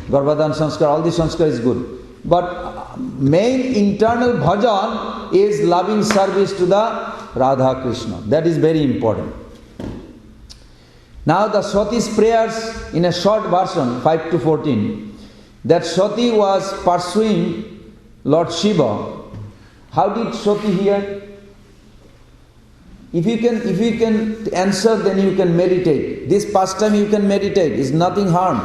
Garbhadan Sanskar, all this Sanskar is good. But main internal bhajan is loving service to the Radha Krishna. That is very important. Now the Swati's prayers in a short version, 5 to 14, that Swati was pursuing Lord Shiva. How did Swati hear? If you can answer, then you can meditate. This pastime you can meditate, is nothing harm.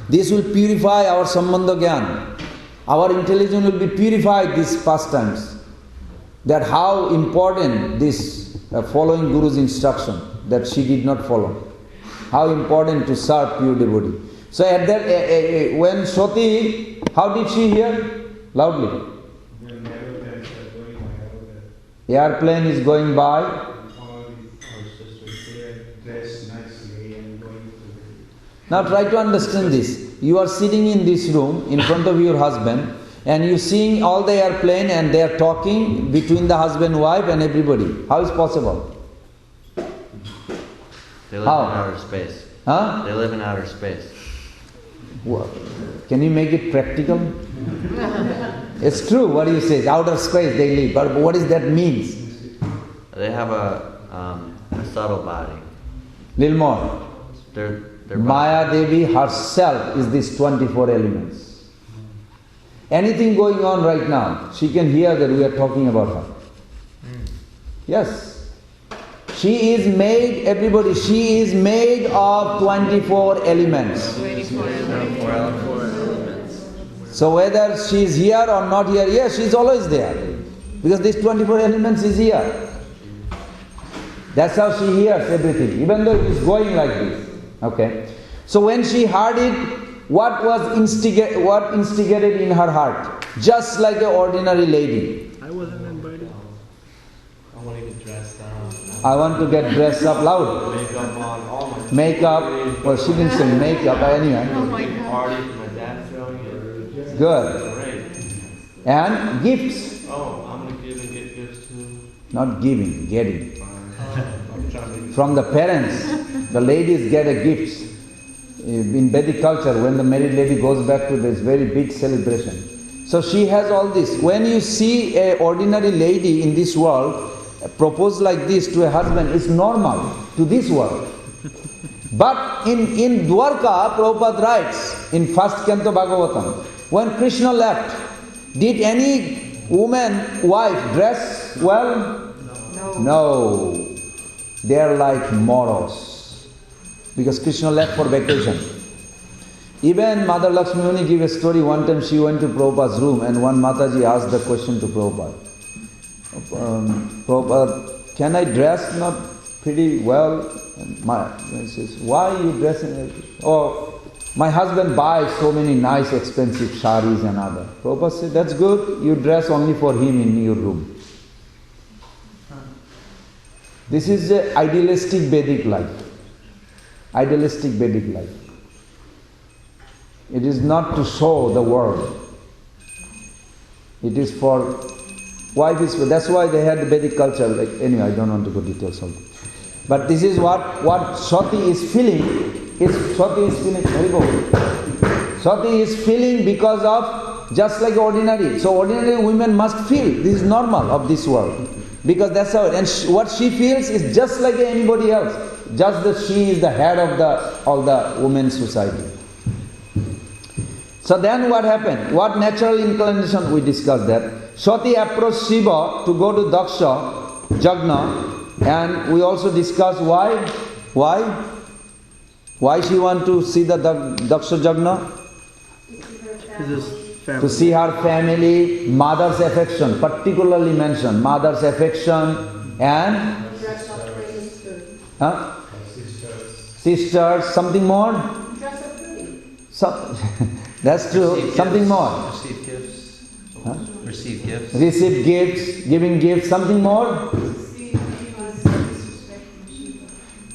This will purify our Sambandha Gyan. Our intelligence will be purified, these pastimes. That how important this following Guru's instruction, that she did not follow. How important to serve pure devotee. So at that, when Soti, how did she hear? Loudly. Airplane is going by. Now try to understand this. You are sitting in this room in front of your husband and you seeing all the airplane and they are talking between the husband, wife and everybody. How is possible? They live How? in outer space. Huh? They live in outer space. Can you make it practical? It's true what you say. Outer space they live. But what does that mean? They have a subtle body. Little more. Their Maya Devi herself is these 24 elements. Anything going on right now, she can hear that we are talking about her. Yes. She is made, everybody, she is made of 24 elements. 24 elements. So whether she is here or not here, yes, she is always there. Because these 24 elements is here. That's how she hears everything, even though it is going like this. Okay. So when she heard it, what instigated in her heart? Just like an ordinary lady. I wasn't invited. I want to get dressed up. I want to get dressed up loud. Makeup on, all my Makeup. Well, she didn't say makeup, but anyway. Oh my God. party for my dad throwing it. Good. Great. And gifts. Oh, I'm going to give and get gifts too. Not giving, getting. I'm trying to From the parents, the ladies get a gift. In Vedic culture, when the married lady goes back to this very big celebration. So she has all this. When you see an ordinary lady in this world propose like this to a husband, it's normal to this world. But in Dwarka, Prabhupada writes in first Canto Bhagavatam, when Krishna left, did any woman, wife dress well? No. They are like moros. Because Krishna left for vacation. Even Mother Lakshmi Muni gave a story. One time she went to Prabhupada's room and one Mataji asked the question to Prabhupada. Prabhupada, can I dress not pretty well? And he says, why are you dressing like this? Oh, my husband buys so many nice expensive saris and other. Prabhupada said, that's good. You dress only for him in your room. This is the idealistic Vedic life. Idealistic Vedic life. It is not to show the world. It is for wife is for. That's why they had the Vedic culture. Like anyway, I don't want to go details on it. But this is what Sati is feeling. Sati is feeling. Sati is feeling because of just like ordinary. So ordinary women must feel. This is normal of this world. Because that's how it, and what she feels is just like anybody else. Just that she is the head of all the women's society. So then what happened? What natural inclination? We discussed that. Sati approached Shiva to go to Daksha Jagna, and we also discussed why. Why she want to see the Daksha Jagna? To see her family, mother's affection, particularly mentioned, mother's affection and sisters, something more? That's true. Receive something gifts. more. Receive gifts. Huh? Receive gifts. Receive gifts, giving gifts, something more?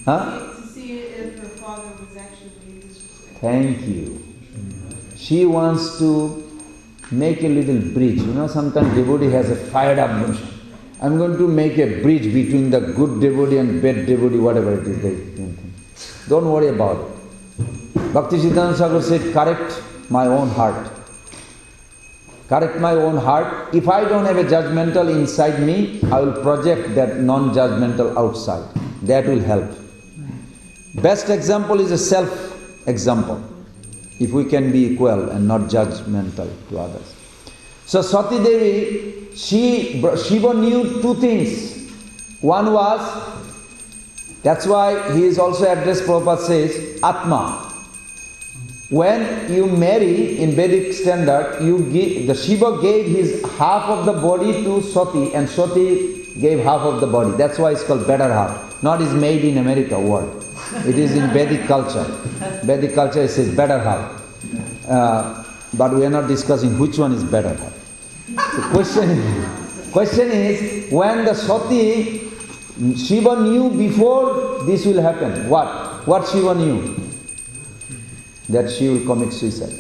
Huh? To see if her father was actually being disrespectful. Thank you. She wants to make a little bridge. You know, sometimes devotee has a fired up notion. I'm going to make a bridge between the good devotee and bad devotee, whatever it is they think. Don't worry about it. Bhakti Siddhanta Thakur said, correct my own heart. Correct my own heart. If I don't have a judgmental inside me, I will project that non-judgmental outside. That will help. Best example is a self-example. If we can be equal and not judgmental to others. So Sati Devi, Shiva knew two things. One was, that's why he is also addressed, Prabhupada says, Atma. When you marry in Vedic standard, the Shiva gave his half of the body to Sati and Sati gave half of the body. That's why it's called better half. Not is made in America word. It is in Vedic culture. Vedic culture it says better half. But we are not discussing which one is better half. The question is, when the Sati, Shiva knew before this will happen. What Shiva knew? That she will commit suicide.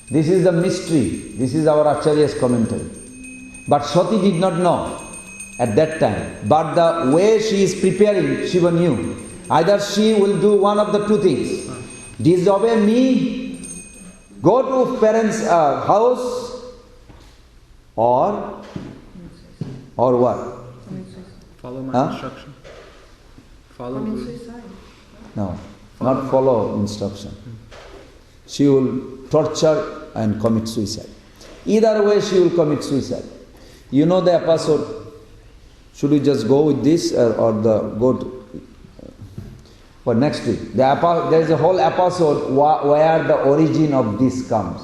This is the mystery. This is our Acharya's commentary. But Sati did not know at that time. But the way she is preparing, Shiva knew. Either she will do one of the two things. Disobey me, go to parents' house, or what? Follow my instruction. Follow Guru. No, not follow instruction. She will torture and commit suicide. Either way she will commit suicide. You know the episode. Should we just go with this or go to for next week? There is a whole episode where the origin of this comes.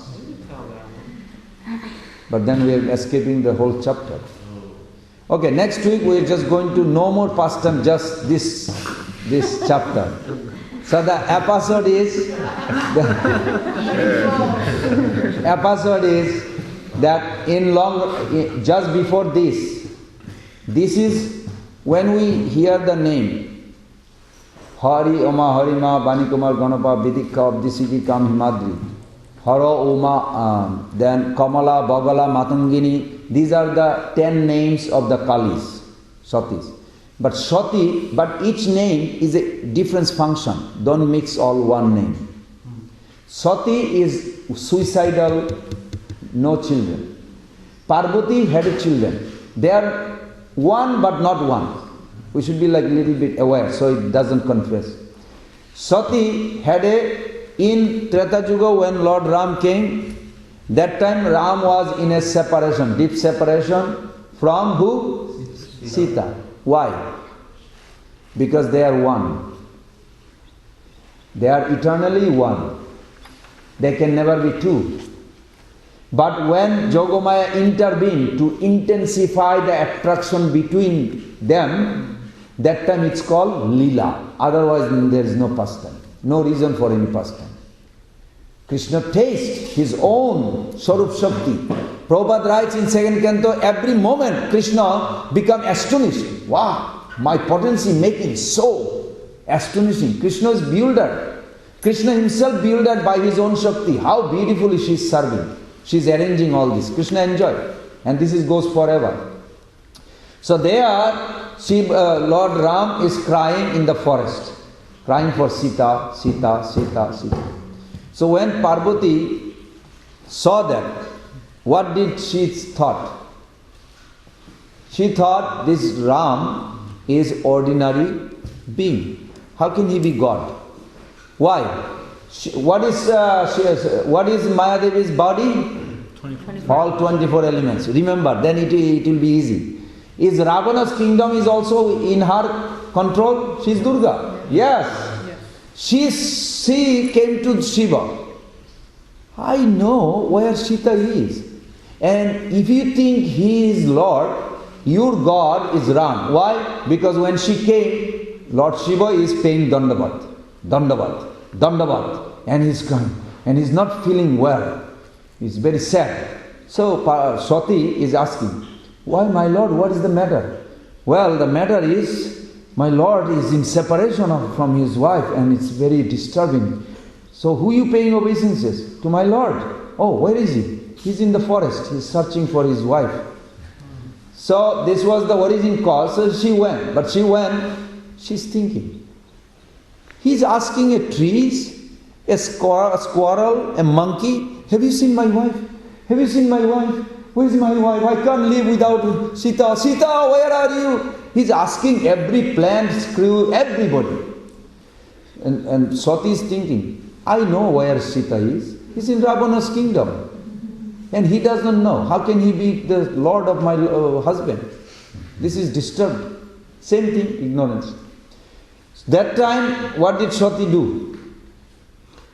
But then we are escaping the whole chapter. Okay, next week we are just going to no more past time, just this chapter. So the episode is that just before this is when we hear the name Hari Oma Harima Bani Kumar Ganapa Vidika Abdisiki Kam Himadri Haro Uma then Kamala Bagala Matangini. These are the 10 names of the Kalis, Satis. But each name is a different function. Don't mix all one name. Sati is suicidal, no children. Parvati had children. They are one but not one. We should be like a little bit aware so it doesn't confess. Sati had in Treta Yuga when Lord Ram came, that time Ram was in a separation, deep separation from who? Sita. Why? Because they are one. They are eternally one. They can never be two. But when Yogamaya intervened to intensify the attraction between them, that time it's called Leela. Otherwise there is no pastime. No reason for any pastime. Krishna tastes his own Swarup Shakti. Prabhupada writes in second canto, every moment Krishna become astonished. Wow, my potency making so astonishing. Krishna is bewildered. Krishna himself bewildered by his own Shakti. How beautifully she is serving. She is arranging all this. Krishna enjoyed. And this goes forever. So there, Lord Ram is crying in the forest. Crying for Sita, Sita, Sita, Sita. So when Parvati saw that, what did she thought? She thought this Ram is ordinary being. How can he be God? Why? What is Mayadevi's body? 24. All 24 elements. Remember, then it will be easy. Is Ravana's kingdom is also in her control? She is Durga. Yes. She came to Shiva. I know where Sita is. And if you think he is Lord, your God is Ram. Why? Because when she came, Lord Shiva is paying Dandavat. Dandavat. Dandavat. And he's coming. And he's not feeling well. He's very sad. So Sati is asking, why my Lord, what is the matter? Well, the matter is, my Lord is in separation from his wife and it's very disturbing. So who are you paying obeisances? To my Lord. Oh, where is he? He's in the forest. He's searching for his wife. So this was the origin cause. So she went. But she's thinking. He's asking a tree, a squirrel, a monkey, have you seen my wife? Have you seen my wife? Where is my wife? I can't live without Sita. Sita, where are you? He's asking every plant, screw, everybody. And Sati is thinking, I know where Sita is. He's in Ravana's kingdom. And he does not know. How can he be the lord of my husband? This is disturbed. Same thing, ignorance. That time, what did Sati do?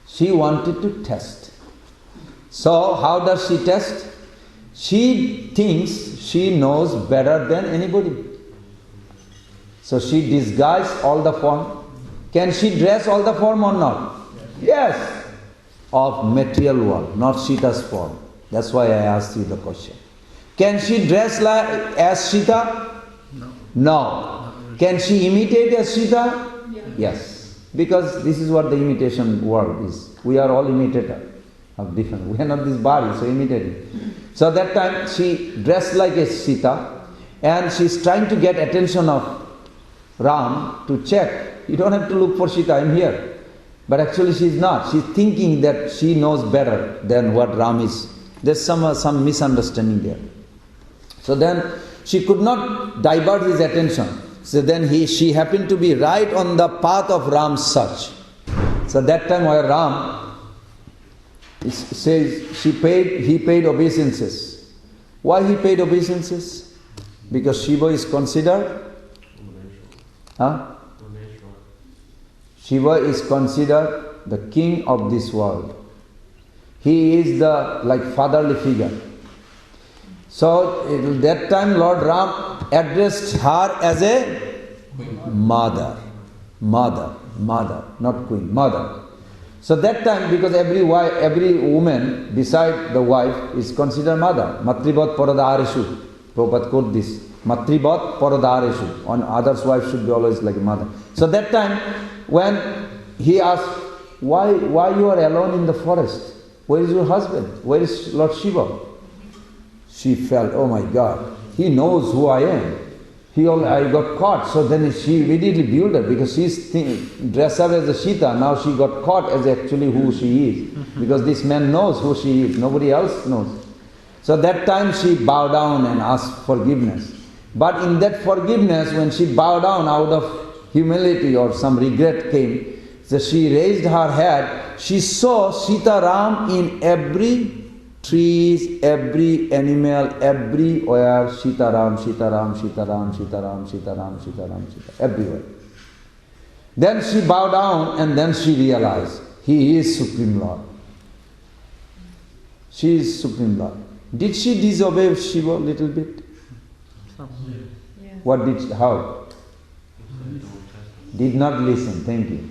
She wanted to test. So, how does she test? She thinks she knows better than anybody. So she disguised all the form. Can she dress all the form or not? Yes. Of material world, not Sita's form. That's why I asked you the question. Can she dress like as Sita? No. No. Can she imitate as Sita? Yes. Because this is what the imitation world is. We are all imitator of different. We are not this body, so imitating. So that time she dressed like a Sita and she's trying to get attention of Ram to check. You don't have to look for Sita, I'm here. But actually she is not. She's thinking that she knows better than what Ram is. There's some misunderstanding there. So then she could not divert his attention. So then she happened to be right on the path of Ram's search. So that time where Ram says he paid obeisances. Why he paid obeisances? Because Shiva is considered Shiva is considered the king of this world. He is the fatherly figure. So at that time Lord Ram addressed her as a mother, not queen, mother. So that time, because every woman beside the wife is considered mother. Matribat paradareshu. Prabhupada quote this. Matribat paradareshu. On others' wife should be always like a mother. So that time, when he asked, why you are alone in the forest? Where is your husband? Where is Lord Shiva? She felt, oh my God, he knows who I am. I got caught. So then she immediately bewildered because she's dressed up as a Sita. Now she got caught as actually who she is. Because this man knows who she is. Nobody else knows. So that time she bowed down and asked forgiveness. But in that forgiveness, when she bowed down out of humility or some regret came, so she raised her head. She saw Sita Ram in every trees, every animal, everywhere, Sita Ram, everywhere. Then she bowed down and then she realized, he is Supreme Lord. She is Supreme Lord. Did she disobey Shiva a little bit? What did she, how? Did not listen, thank you.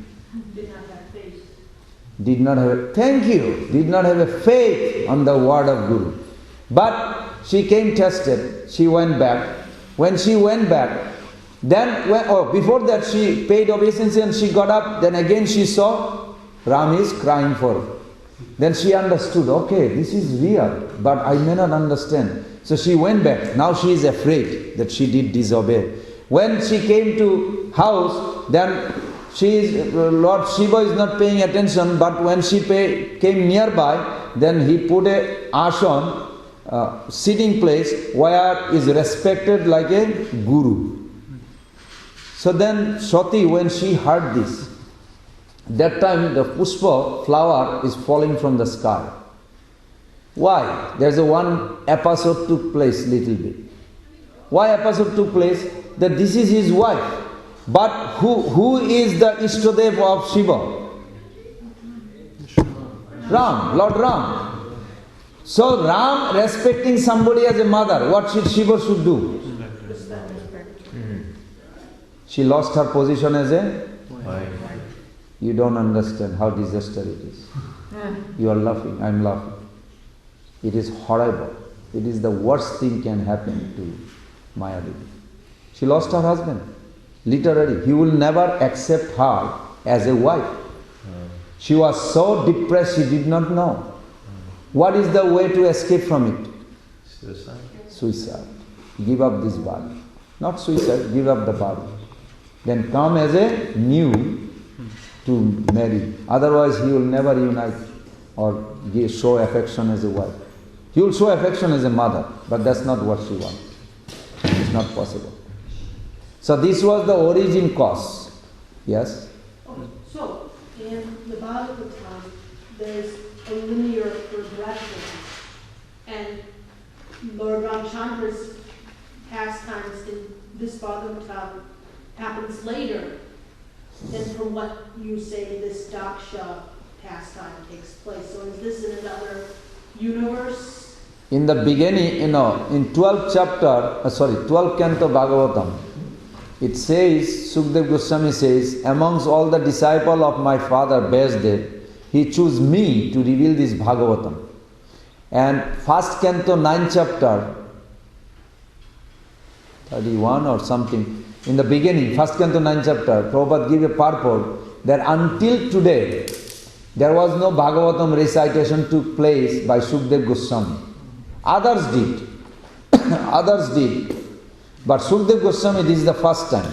Did not have a faith on the word of Guru. But she came tested, she went back. When she went back, before that she paid obeisance and she got up, then again she saw Ram is crying for her. Then she understood, okay, this is real, but I may not understand. So she went back. Now she is afraid that she did disobey. When she came to house, then Lord Shiva is not paying attention, but when she came nearby, then he put a ashan, sitting place, where is respected like a guru. So then Shoti, when she heard this, that time the pushpa, flower, is falling from the sky. Why? There's one episode took place little bit. Why episode took place? That this is his wife. But who is the Ishtadev of Shiva? Ram, Lord Ram. So Ram respecting somebody as a mother, what should Shiva should do? She lost her position as a wife. You don't understand how disaster it is. You are laughing, I am laughing. It is horrible. It is the worst thing can happen to Maya Devi. She lost her husband. Literally, he will never accept her as a wife. She was so depressed, she did not know. What is the way to escape from it? Suicide. Suicide. Give up this body. Not suicide, give up the body. Then come as a new to marry. Otherwise, he will never unite or show affection as a wife. He will show affection as a mother, but that's not what she wants. It's not possible. So this was the origin cause. Yes? So, in the Bhagavatam, there's a linear progression. And Lord Ramchandra's pastimes in this Bhagavatam happens later than from what you say this Daksha pastime takes place. So is this in another universe? In the beginning, in 12th Canto Bhagavatam, It says, Sukdev Goswami says, amongst all the disciples of my father Vyasdev, he chose me to reveal this Bhagavatam. And first canto, 9th chapter, 31 or something, in the beginning, first canto, 9th chapter, Prabhupada gave a purport that until today, there was no Bhagavatam recitation took place by Sukdev Goswami. Others did. Others did. But Sukdev Goswami, this is the first time.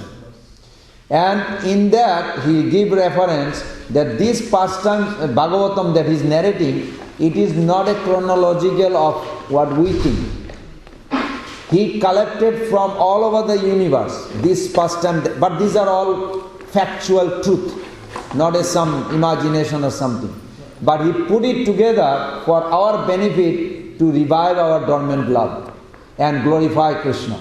And in that, he gave reference that this pastime, Bhagavatam that he is narrating, it is not a chronological of what we think. He collected from all over the universe this pastime, but these are all factual truth, not as some imagination or something. But he put it together for our benefit to revive our dormant love and glorify Krishna.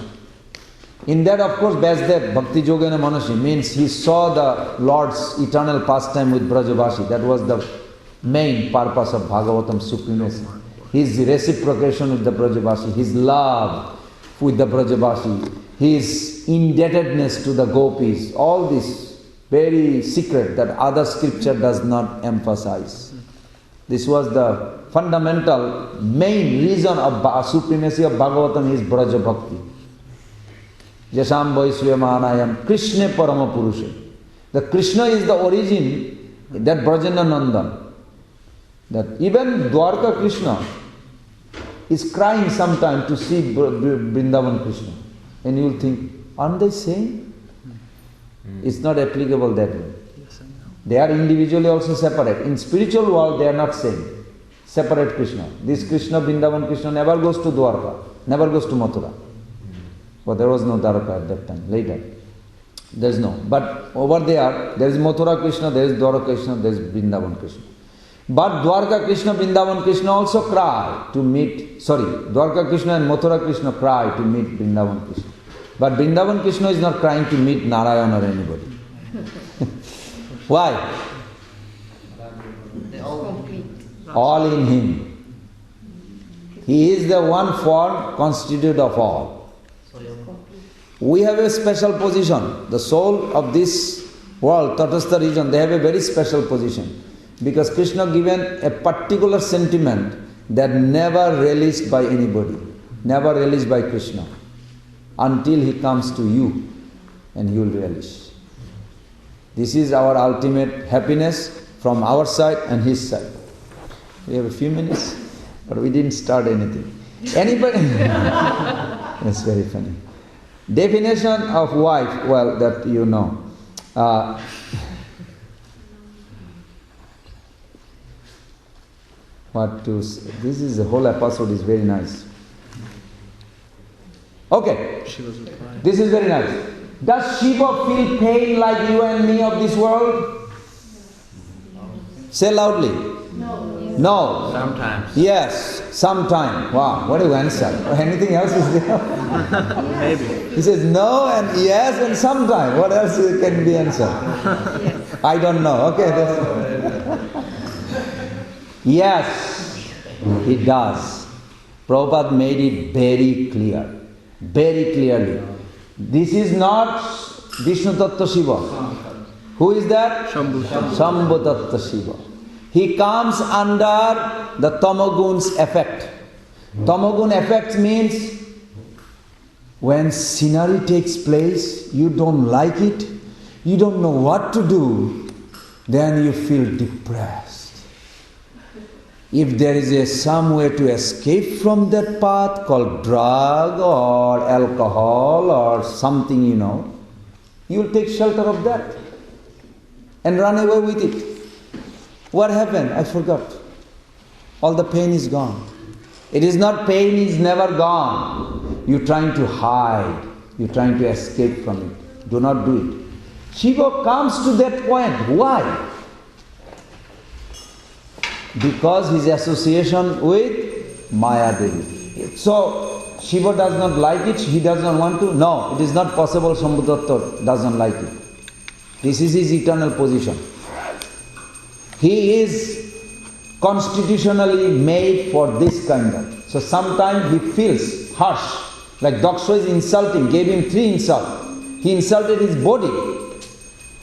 In that, of course, Vyasdev, Bhakti Yogena Manashi, means he saw the Lord's eternal pastime with Brajavashi. That was the main purpose of Bhagavatam supremacy. His reciprocation with the Brajavashi, his love with the Brajavashi, his indebtedness to the gopis, all this very secret that other scripture does not emphasize. This was the fundamental, main reason of supremacy of Bhagavatam is Braja Bhakti. Yasham Vaisvyamanayam Krishna Parama Purusha. The Krishna is the origin, that Brajana Nandan. That even Dwarka Krishna is crying sometime to see Vrindavan Krishna. And you will think, aren't they same? It's not applicable that way. They are individually also separate. In spiritual world, they are not same. Separate Krishna. This Krishna, Vrindavan Krishna, never goes to Dwarka, never goes to Mathura. But there was no Dwarka at that time. Later, there is no. But over there is Mathura Krishna, there is Dwarka Krishna, there is Vrindavan Krishna. But Dwarka Krishna, Vrindavan Krishna also cry to meet, Dwarka Krishna and Mathura Krishna cry to meet Vrindavan Krishna. But Vrindavan Krishna is not crying to meet Narayan or anybody. Why? All in him. He is the one form constituted of all. We have a special position. The soul of this world, Tatastha region, they have a very special position. Because Krishna given a particular sentiment that never relished by anybody, never relished by Krishna, until he comes to you and he will relish. This is our ultimate happiness from our side and his side. We have a few minutes, but we didn't start anything. Anybody? That's very funny. Definition of wife, well, that you know. What to say? This is the whole episode is very nice. Okay, this is very nice. Does Shiva feel pain like you and me of this world? Say loudly. No. Sometimes. Yes, sometime. Wow, what do you answer? Anything else is there? Maybe. He says no and yes and sometime. What else can be answered? I don't know. Okay. Yes, it does. Prabhupada made it very clear. Very clearly. This is not Vishnu Tattva Shiva. Who is that? Shambhu Tattva Shiva. He comes under the Tamagun's effect. Tamagun effect means when scenery takes place, you don't like it, you don't know what to do, then you feel depressed. If there is some way to escape from that path called drug or alcohol or something, you will take shelter of that and run away with it. What happened? I forgot. All the pain is gone. It is not pain is never gone. You're trying to hide. You're trying to escape from it. Do not do it. Shiva comes to that point. Why? Because his association with Maya Devi. So, Shiva does not like it, he does not want to. No, it is not possible Shambhu Tattva doesn't like it. This is his eternal position. He is constitutionally made for this kind of. So sometimes he feels harsh, like Daksha is insulting, gave him 3 insults. he insulted his body.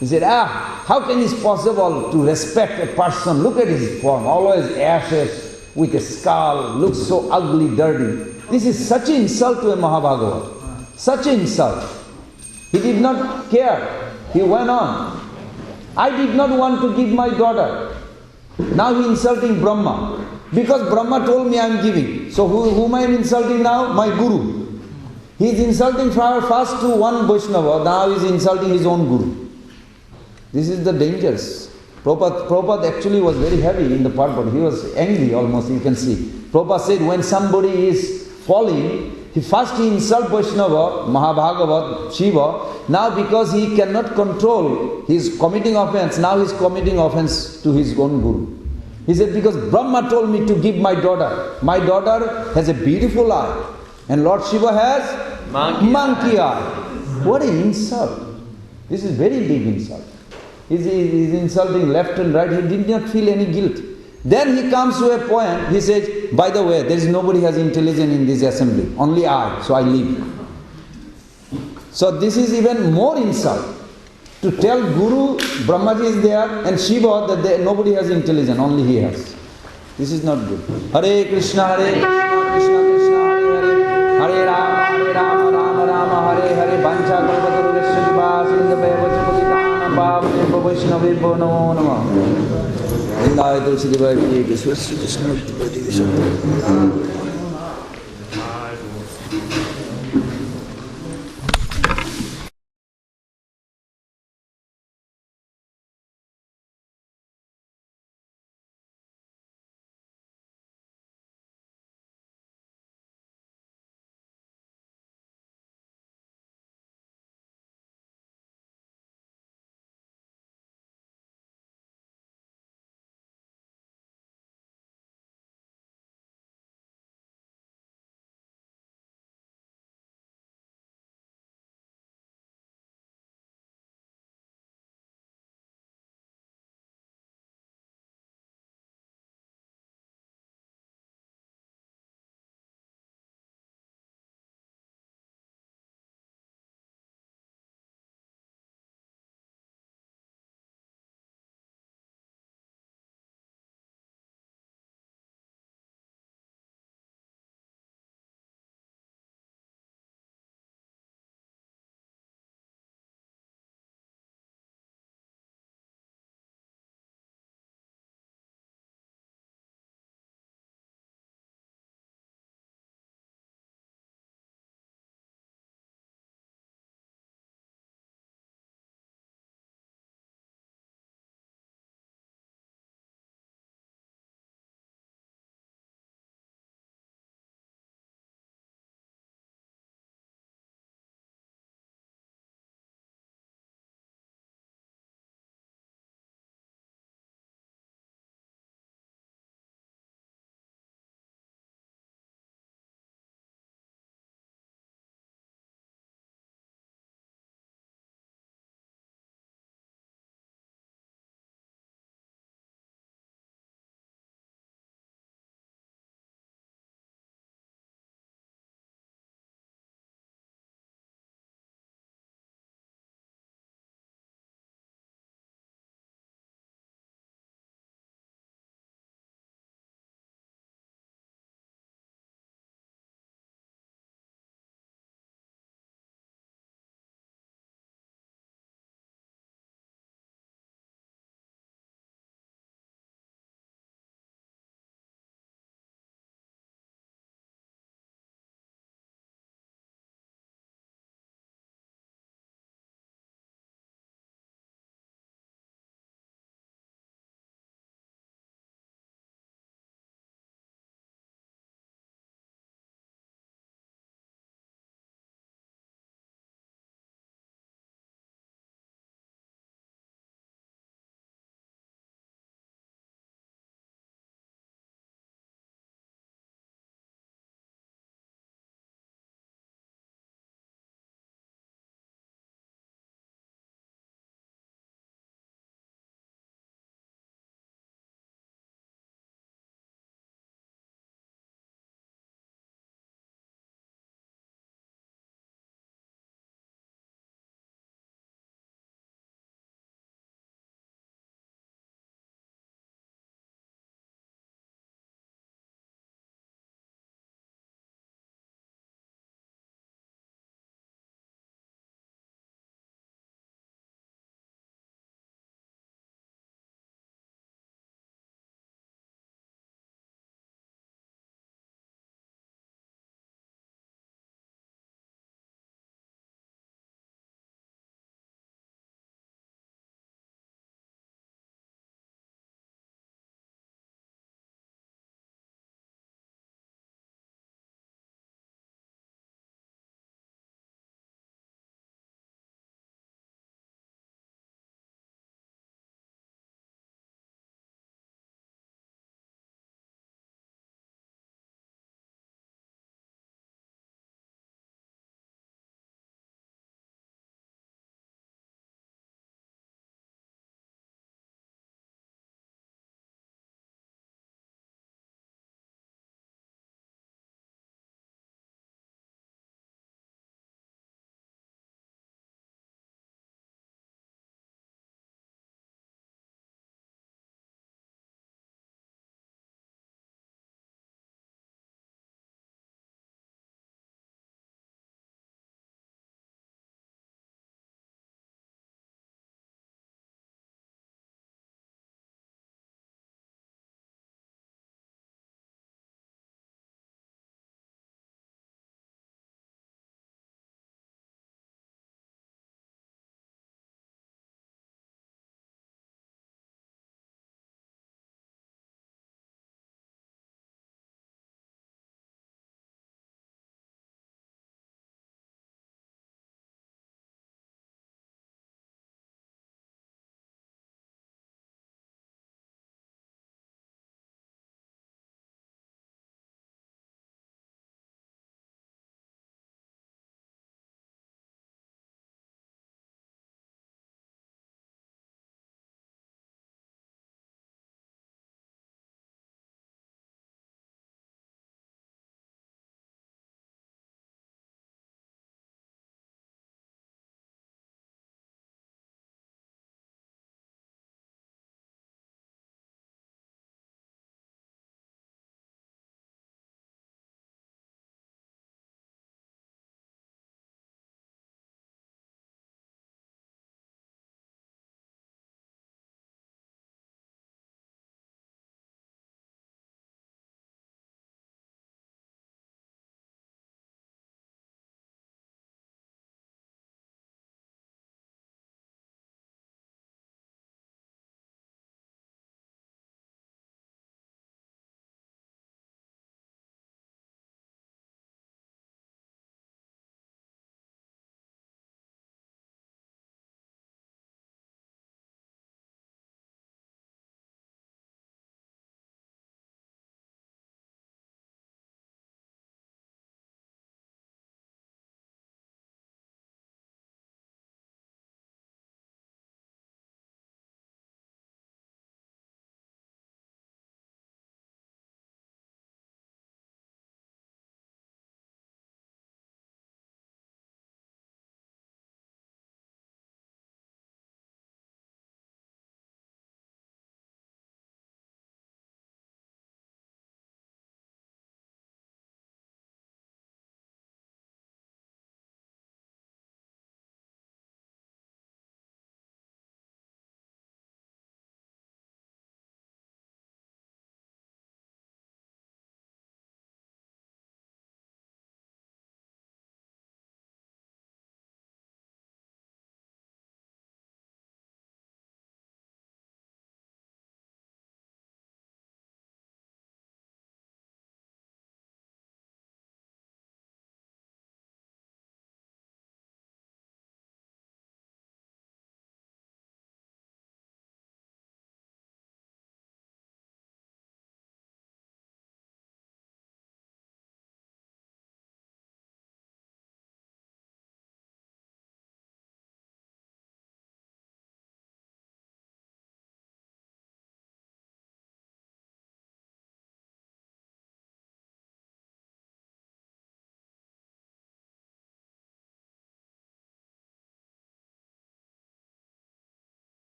He said, how can it be possible to respect a person? Look at his form, always ashes with a skull, looks so ugly, dirty. This is such an insult to a Mahabhagavat. Such an insult. He did not care. He went on. I did not want to give my daughter. Now he insulting Brahma. Because Brahma told me I am giving. So whom I am insulting now? My Guru. He is insulting first to one Vaishnava, now he is insulting his own Guru. This is the dangers. Prabhupada actually was very heavy in the purport. He was angry almost, you can see. Prabhupada said when somebody is falling, he insults Vaishnava, Mahabhagavat, Shiva. Now because he cannot control, he is committing offense. Now he is committing offense to his own Guru. He said, because Brahma told me to give my daughter. My daughter has a beautiful eye. And Lord Shiva has monkey eye. What an insult. This is very big insult. He's insulting left and right. He did not feel any guilt. Then he comes to a point, he says, by the way, there is nobody has intelligence in this assembly. Only I, so I leave. So this is even more insult. To tell Guru, Brahmaji is there, and Shiva that nobody has intelligence, only he has. This is not good. Hare Krishna, Krishna Krishna, Hare Rama, Rama Rama, Hare Hare, Pancha Kalpataru Vishnu Sindhaveva Chapulitana Bhavane Vaishnavi Namo Namah. Indaya Tulsi Devaki Krishna Krishna